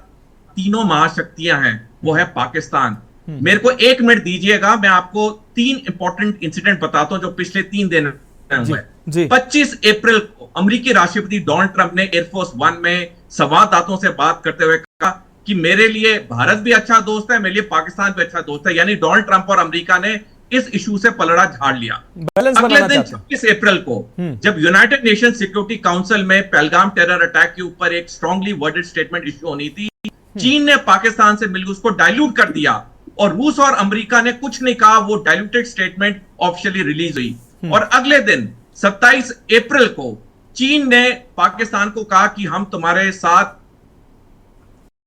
Speaker 4: तीनों महाशक्तियां हैं, वो है पाकिस्तान। मेरे को 1 मिनट दीजिएगा, मैं आपको 3 इंपॉर्टेंट इंसिडेंट बताता हूं जो पिछले 3 दिन हुए। 25 अप्रैल को अमेरिकी राष्ट्रपति डोनाल्ड ट्रंप ने एयरफोर्स 1 में संवाददाताओं से बात करते हुए कहा कि मेरे लिए भारत भी अच्छा दोस्त है, मेरे लिए पाकिस्तान भी अच्छा दोस्त है। यानी डोनाल्ड ट्रंप और अमेरिका ने इस इशू से पलड़ा झाड़ लिया। अगले दिन 26 अप्रैल को जब यूनाइटेड नेशन सिक्योरिटी काउंसिल में पहलगाम टेरर अटैक के ऊपर एक स्ट्रांगली वर्डेड स्टेटमेंट इशू होनी थी, चीन ने पाकिस्तान से मिलकर उसको डाइल्यूट कर दिया और रूस और अमेरिका ने कुछ नहीं कहा। वो डाइल्यूटेड स्टेटमेंट ऑफिशियली रिलीज हुई और अगले दिन 27 अप्रैल को चीन ने पाकिस्तान को कहा कि हम तुम्हारे साथ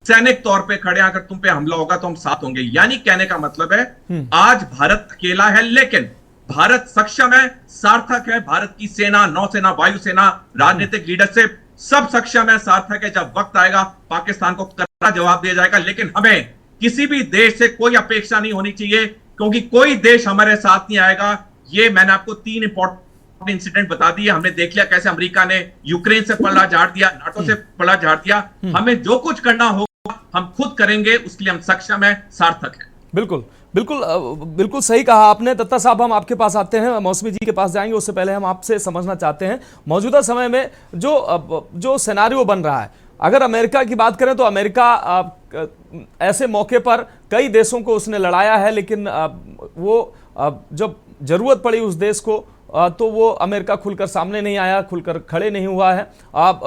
Speaker 4: सैनिक तौर पे खड़े, अगर तुम पे हमला होगा तो हम साथ होंगे। यानी कहने का मतलब है आज भारत अकेला है, लेकिन भारत सक्षम है, सार्थक है। भारत की सेना, नौसेना, वायुसेना, राजनीतिक लीडरशिप सब सक्षम है, सार्थक है। जब वक्त आएगा पाकिस्तान को कड़ा जवाब दिया जाएगा, लेकिन हमें किसी भी देश से कोई अपेक्षा नहीं होनी चाहिए, क्योंकि कोई देश हमारे साथ नहीं आएगा। ये मैंने आपको 3 इंपॉर्टेंट आपने इंसिडेंट बता दिया, हमने देख लिया कैसे अमेरिका ने यूक्रेन से पल्ला झाड़ दिया, नाटो से पल्ला झाड़ दिया। हमें जो कुछ करना होगा हम खुद करेंगे, उसके लिए हम सक्षम है, सार्थक है।
Speaker 2: बिल्कुल बिल्कुल बिल्कुल सही कहा आपने। दत्ता साहब, हम आपके पास आते हैं, मौसमी जी के पास जाएंगे, उससे पहले हम आपसे समझना चाहते हैं मौजूदा समय में जो सिनेरियो बन रहा है। अगर अमेरिका की बात करें तो अमेरिका ऐसे मौके पर कई देशों को उसने लड़ाया है, लेकिन वो जब जरूरत पड़ी उस देश को तो वो अमेरिका खुलकर सामने नहीं आया, खुलकर खड़े नहीं हुआ है।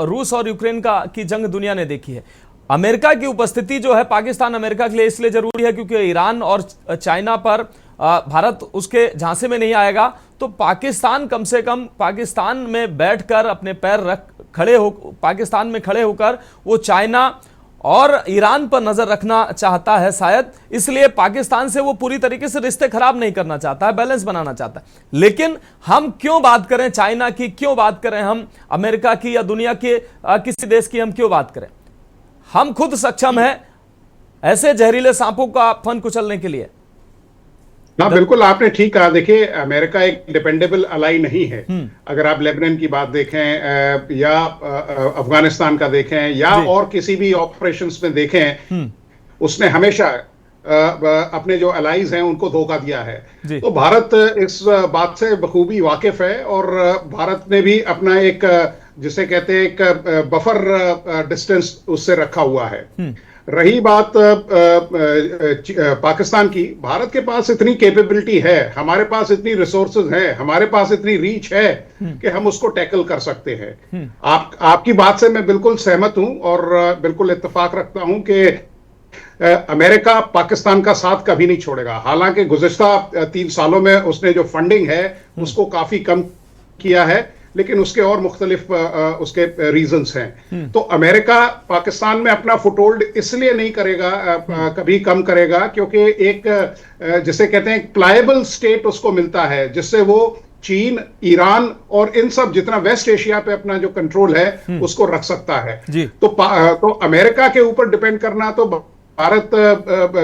Speaker 2: रूस और यूक्रेन की जंग दुनिया ने देखी है। अमेरिका की उपस्थिति जो है पाकिस्तान अमेरिका के लिए इसलिए जरूरी है क्योंकि ईरान और चाइना पर भारत उसके झांसे में नहीं आएगा, तो पाकिस्तान कम से कम पाकिस्तान में बैठकर अपने पैर पाकिस्तान में खड़े होकर वो चाइना और ईरान पर नजर रखना चाहता है शायद, इसलिए पाकिस्तान से वो पूरी तरीके से रिश्ते खराब नहीं करना चाहता है, बैलेंस बनाना चाहता है। लेकिन हम क्यों बात करें चाइना की, क्यों बात करें हम अमेरिका की या दुनिया के किसी देश की, हम क्यों बात करें? हम खुद सक्षम हैं ऐसे जहरीले सांपों का फन कुचलने के लिए।
Speaker 7: हाँ बिल्कुल, आपने ठीक कहा। देखिए, अमेरिका एक डिपेंडेबल अलाई नहीं है। अगर आप लेबनान की बात देखें या अफगानिस्तान का देखें या और किसी भी ऑपरेशंस में देखें, उसने हमेशा अपने जो अलाइज हैं उनको धोखा दिया है। तो भारत इस बात से बखूबी वाकिफ है और भारत ने भी अपना एक जिसे कहते हैं एक बफर डिस्टेंस उससे रखा हुआ है। रही बात पाकिस्तान की, भारत के पास इतनी कैपेबिलिटी है, हमारे पास इतनी रिसोर्सेज हैं, हमारे पास इतनी रीच है कि हम उसको टैकल कर सकते हैं। आपकी बात से मैं बिल्कुल सहमत हूं और बिल्कुल इत्तेफाक रखता हूं कि अमेरिका पाकिस्तान का साथ कभी नहीं छोड़ेगा। हालांकि गुज़िश्ता 3 सालों में उसने जो फंडिंग है उसको काफी कम किया है, लेकिन उसके और मुख्तलिफ उसके रीजंस हैं। तो अमेरिका पाकिस्तान में अपना फुटहोल्ड इसलिए नहीं करेगा, कभी कम करेगा, क्योंकि एक जिसे कहते हैं प्लायबल स्टेट उसको मिलता है, जिससे वो चीन, ईरान और इन सब जितना वेस्ट एशिया पे अपना जो कंट्रोल है उसको रख सकता है। तो अमेरिका के ऊपर डिपेंड करना तो भारत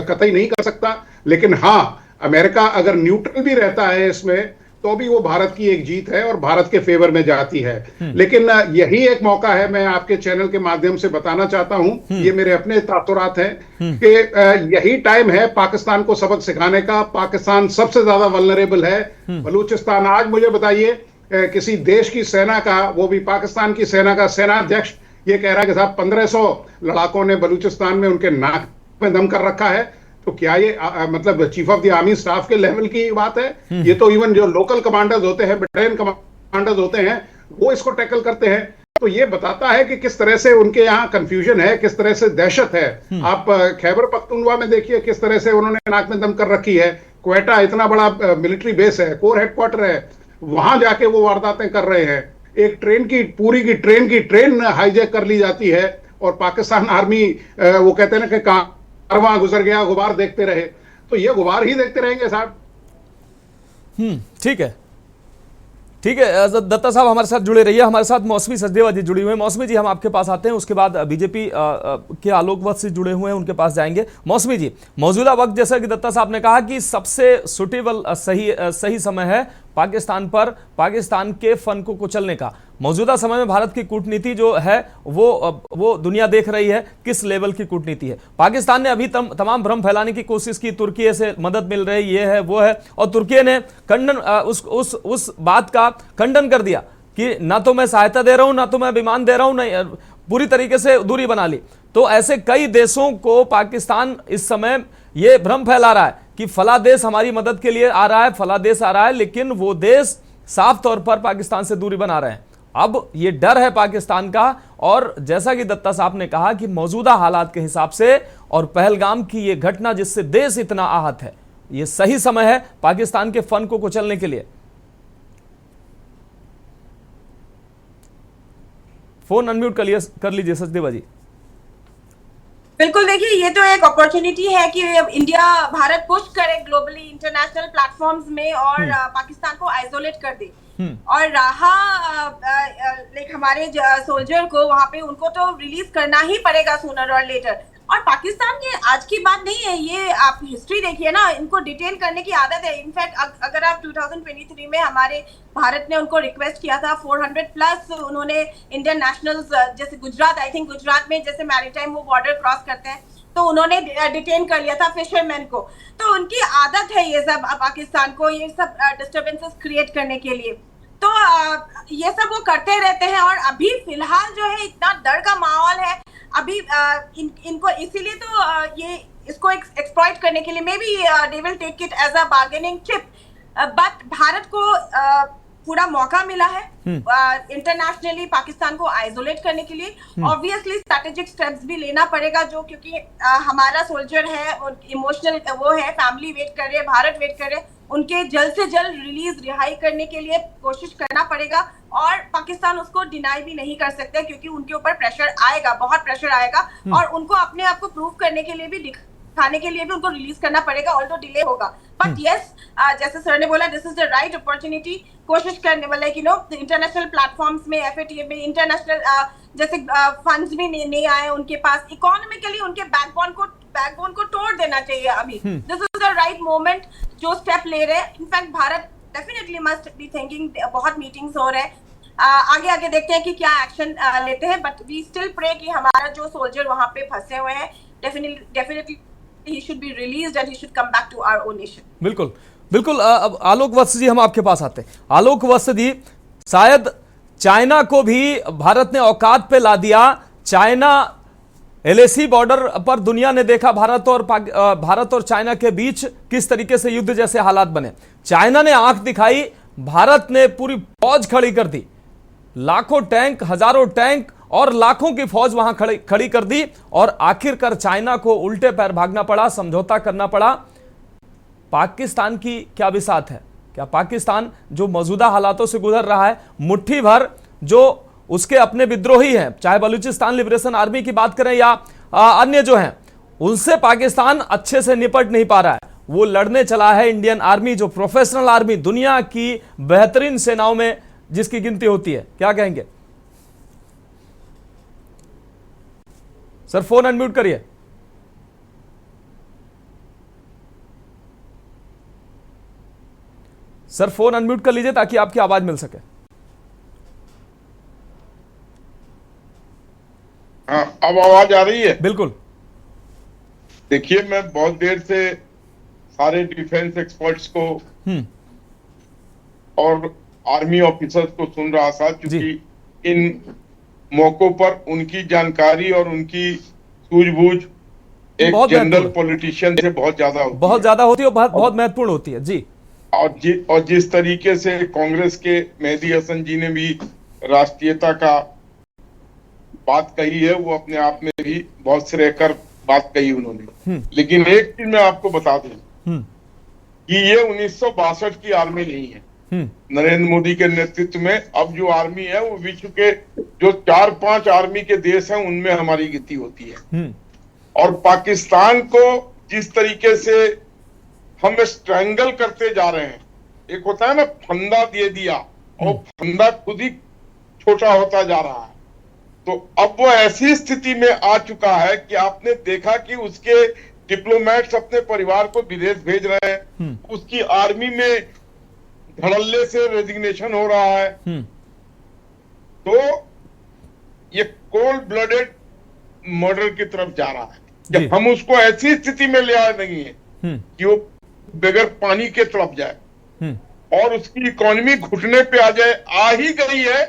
Speaker 7: कतई नहीं कर सकता, लेकिन हाँ, अमेरिका अगर न्यूट्रल भी रहता है इसमें तो भी वो भारत की एक जीत है और भारत के फेवर में जाती है। लेकिन यही एक मौका है, मैं आपके चैनल के माध्यम से बताना चाहता हूं, ये मेरे अपने तासुरात हैं कि यही टाइम है पाकिस्तान को सबक सिखाने का। पाकिस्तान सबसे ज्यादा वल्नरेबल है। बलूचिस्तान, आज मुझे बताइए किसी देश की सेना का, वो भी पाकिस्तान की सेना का सेनाध्यक्ष ये कह रहा है कि साहब 1500 लड़ाकों ने बलूचिस्तान में उनके नाक में दम कर रखा है। तो क्या ये मतलब chief of the army staff के लेवल की बात है? ये तो इवन जो लोकल कमांडर्स होते हैं, बटालियन कमांडर्स होते हैं, वो इसको टैकल करते हैं। तो ये बताता है कि किस तरह से उनके यहाँ कंफ्यूजन है, किस तरह से दहशत है। आप खैबर पख्तूनख्वा में देखिए किस तरह से उन्होंने नाक में दम कर रखी है। क्वेटा इतना बड़ा मिलिट्री बेस है, कोर हेडक्वार्टर है, वहां जाके वो वारदातें कर रहे हैं। एक ट्रेन की पूरी ट्रेन हाईजैक कर ली जाती है और पाकिस्तान आर्मी वो कहते हैं ना कि वहां गुजर गया, गुबार देखते रहे। तो ये गुबार ही देखते रहेंगे साहब।
Speaker 2: ठीक है दत्ता साहब, हमारे साथ जुड़े रहिए। हमारे साथ मौसमी सचदेवा जी जुड़ी हुए हैं। मौसमी जी, हम आपके पास आते हैं, उसके बाद बीजेपी के आलोक से जुड़े हुए हैं, उनके पास जाएंगे। मौसमी जी, मौजूदा वक्त जैसा कि दत्ता साहब ने कहा कि सबसे सुटेबल सही समय है पाकिस्तान के फन को कुचलने का। मौजूदा समय में भारत की कूटनीति जो है वो दुनिया देख रही है किस लेवल की कूटनीति है। पाकिस्तान ने अभी तमाम भ्रम फैलाने की कोशिश की, तुर्की से मदद मिल रही, ये है वो है, और तुर्की ने खंडन उस बात का खंडन कर दिया कि ना तो मैं सहायता दे रहा हूं, ना तो मैं विमान दे रहा हूं, नहीं, पूरी तरीके से दूरी बना ली। तो ऐसे कई देशों को पाकिस्तान इस समय ये भ्रम फैला रहा है कि फला देश हमारी मदद के लिए आ रहा है, फला देश आ रहा है, लेकिन वो देश साफ तौर पर पाकिस्तान से दूरी बना रहे हैं। अब ये डर है पाकिस्तान का, और जैसा कि दत्ता साहब ने कहा कि मौजूदा हालात के हिसाब से और पहलगाम की ये घटना जिससे देश इतना आहत है, ये सही समय है पाकिस्तान के फन को कुचलने के लिए। फोन अनम्यूट कर लीजिए सचदेवा जी।
Speaker 5: बिल्कुल, देखिए ये तो एक अपॉर्चुनिटी है कि इंडिया, भारत पुश करे ग्लोबली इंटरनेशनल प्लेटफॉर्म्स में और पाकिस्तान को आइसोलेट कर दे। और रहा लाइक हमारे सोल्जर को वहां पे, उनको तो रिलीज करना ही पड़ेगा सूनर और लेटर। और पाकिस्तान ये आज की बात नहीं है, ये आप हिस्ट्री देखिए ना, इनको डिटेन करने की आदत है। इनफैक्ट अगर आप 2023 में हमारे भारत ने उनको रिक्वेस्ट किया था 400 प्लस उन्होंने इंडियन नेशनल्स, जैसे गुजरात, आई थिंक गुजरात में जैसे मैरीटाइम वो बॉर्डर क्रॉस करते हैं, तो उन्होंने डिटेन कर लिया था फिशरमैन को। तो उनकी आदत है ये सब पाकिस्तान को, ये सब डिस्टर्बेंसेस क्रिएट करने के लिए। तो ये सब वो करते रहते हैं। और अभी फिलहाल जो है इतना डर का माहौल है अभी, इनको इसीलिए तो ये इसको एक्सप्लॉइट करने के लिए maybe they will take it as a bargaining chip, but Bharat को पूरा मौका मिला है इंटरनेशनली पाकिस्तान को आइसोलेट करने के लिए। ऑब्वियसली स्ट्रेटेजिक स्टेप्स भी लेना पड़ेगा, जो क्योंकि हमारा सोल्जर है, इमोशनल वो है, फैमिली वेट कर रहे हैं, भारत वेट कर रहे हैं, उनके जल्द से जल्द रिहाई करने के लिए कोशिश करना पड़ेगा। और पाकिस्तान उसको डिनाई भी नहीं कर सकते, क्योंकि उनके ऊपर प्रेशर आएगा, बहुत प्रेशर आएगा, और उनको अपने आप को प्रूव करने के लिए भी, दिखाने के लिए भी उनको रिलीज करना पड़ेगा, ऑल्दो डिले होगा। बट यस, जैसे सर ने बोला, this is the right opportunity. कोशिश करने वाला है कि इंटरनेशनल प्लेटफॉर्म्स में, FATF में, इंटरनेशनल जैसे फंड्स भी नहीं आए उनके पास, इकोनॉमिकली उनके बैकबोन को तोड़ देना चाहिए अभी। This is the right moment जो स्टेप ले रहे हैं। In fact Bharat definitely must be thinking, बहुत मीटिंग्स हो रहे हैं, आगे देखते हैं कि क्या एक्शन लेते हैं। बट वी स्टिल प्रे कि हमारा जो सोल्जर वहां पे फंसे हुए हैं, definitely he should be released and he should come back to our own nation.
Speaker 2: बिल्कुल बिल्कुल। अब आलोक वत्स जी, हम आपके पास आते हैं। आलोक वत्स जी, शायद चाइना को भी भारत ने औकात पे ला दिया। चाइना LAC बॉर्डर पर दुनिया ने देखा भारत और चाइना के बीच किस तरीके से युद्ध जैसे हालात बने। चाइना ने आंख दिखाई, भारत ने पूरी फौज खड़ी कर दी, लाखों टैंक, हजारों टैंक और लाखों की फौज वहां खड़ी कर दी, और आखिरकार चाइना को उल्टे पैर भागना पड़ा, समझौता करना पड़ा। पाकिस्तान की क्या बिसात है? क्या पाकिस्तान जो मौजूदा हालातों से गुजर रहा है, मुट्ठी भर जो उसके अपने विद्रोही हैं, चाहे बलूचिस्तान लिबरेशन आर्मी की बात करें या अन्य जो हैं, उनसे पाकिस्तान अच्छे से निपट नहीं पा रहा है। वो लड़ने चला है इंडियन आर्मी, जो प्रोफेशनल आर्मी, दुनिया की बेहतरीन सेनाओं में जिसकी गिनती होती है। क्या कहेंगे सर? फोन अनम्यूट करिए। सर फोन अनम्यूट कर लीजिए ताकि आपकी आवाज मिल सके।
Speaker 1: हाँ, अब आवाज आ रही है?
Speaker 2: बिल्कुल।
Speaker 1: देखिए, मैं बहुत देर से सारे डिफेंस एक्सपर्ट्स को और आर्मी ऑफिसर्स को सुन रहा था, क्योंकि इन मौकों पर उनकी जानकारी और उनकी सूझबूझ एक जनरल पॉलिटिशियन से बहुत ज्यादा होती है और
Speaker 2: बहुत महत्वपूर्ण होती है जी।
Speaker 1: और जिस तरीके से कांग्रेस के मेहदी हसन जी ने भी राष्ट्रीयता का बात कही है, वो अपने आप में भी बहुत श्रेयकर बात कही उन्होंने। लेकिन एक चीज मैं आपको बता दूं कि ये 1962 की आर्मी नहीं है। नरेंद्र मोदी के नेतृत्व में अब जो आर्मी है वो विश्व के जो 4-5 आर्मी के देश हैं उनमें हमारी गिनती होती है। और पाकिस्तान को जिस तरीके से हम स्ट्रैंगल करते जा रहे हैं, एक होता है ना फंदा दे दिया, और फंदा खुद ही छोटा होता जा रहा है, तो अब वो ऐसी स्थिति में आ चुका है कि आपने देखा कि उसके डिप्लोमेट्स अपने परिवार को विदेश भेज रहे हैं, उसकी आर्मी में धड़ल्ले से रेजिग्नेशन हो रहा है। तो ये कोल्ड ब्लडेड मर्डर की तरफ जा रहा है। जब हम उसको ऐसी स्थिति में ले आए नहीं है कि वो बगैर पानी के तड़प जाए और उसकी इकोनॉमी घुटने पे आ जाए, आ ही गई है।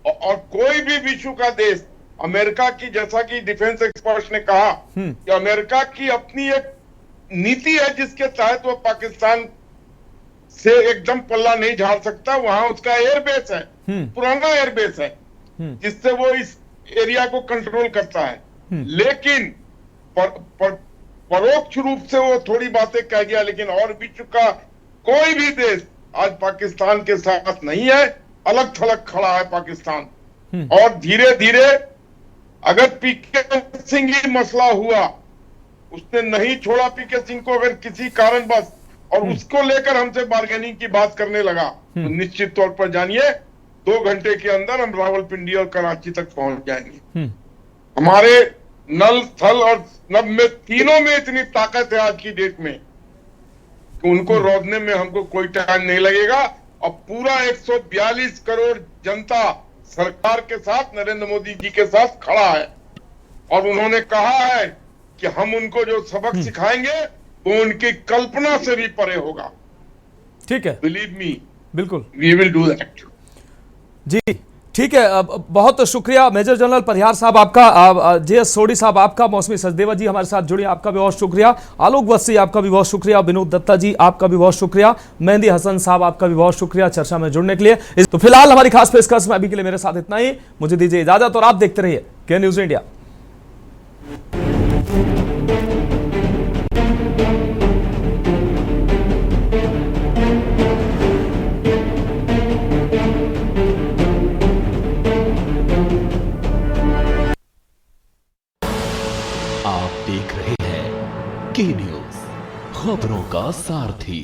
Speaker 1: और कोई भी विश्व का देश, अमेरिका की, जैसा कि डिफेंस एक्सपर्ट्स ने कहा कि अमेरिका की अपनी एक नीति है जिसके तहत वो पाकिस्तान से एकदम पल्ला नहीं झाड़ सकता। वहां उसका एयरबेस है, पुराना एयरबेस है, जिससे वो इस एरिया को कंट्रोल करता है। लेकिन परोक्ष रूप से वो थोड़ी बातें कह गया, लेकिन और विश्व का कोई भी देश आज पाकिस्तान के साथ नहीं है, अलग थलग खड़ा है पाकिस्तान। और धीरे धीरे अगर पीके सिंह ही मसला हुआ, उसने नहीं छोड़ा पीके सिंह को अगर किसी कारणवश, और उसको लेकर हमसे बार्गेनिंग की बात करने लगा, तो निश्चित तौर पर जानिए 2 घंटे के अंदर हम रावलपिंडी और कराची तक पहुंच जाएंगे। हमारे नल, थल और नभ में, तीनों में इतनी ताकत है आज की डेट में कि उनको रोकने में हमको कोई टाइम नहीं लगेगा। और पूरा 142 करोड़ जनता सरकार के साथ, नरेंद्र मोदी जी के साथ खड़ा है। और उन्होंने कहा है कि हम उनको जो सबक सिखाएंगे वो उनकी कल्पना से भी परे होगा।
Speaker 2: ठीक है,
Speaker 1: बिलीव मी,
Speaker 2: बिल्कुल,
Speaker 1: वी विल डू दैट।
Speaker 2: जी ठीक है। बहुत शुक्रिया मेजर जनरल परिहार साहब आपका, JS सोडी साहब आपका, मौसमी सचदेवा जी हमारे साथ जुड़े, आपका भी बहुत शुक्रिया, आलोक वस्सी आपका भी बहुत शुक्रिया, विनोद दत्ता जी आपका भी बहुत शुक्रिया, मेहंदी हसन साहब आपका भी बहुत शुक्रिया चर्चा में जुड़ने के लिए। तो फिलहाल हमारी खास पेशकश में अभी के लिए मेरे साथ इतना ही, मुझे दीजिए इजाजत और आप देखते रहिए के न्यूज इंडिया।
Speaker 6: आप देख रहे हैं के न्यूज, खबरों का सारथी।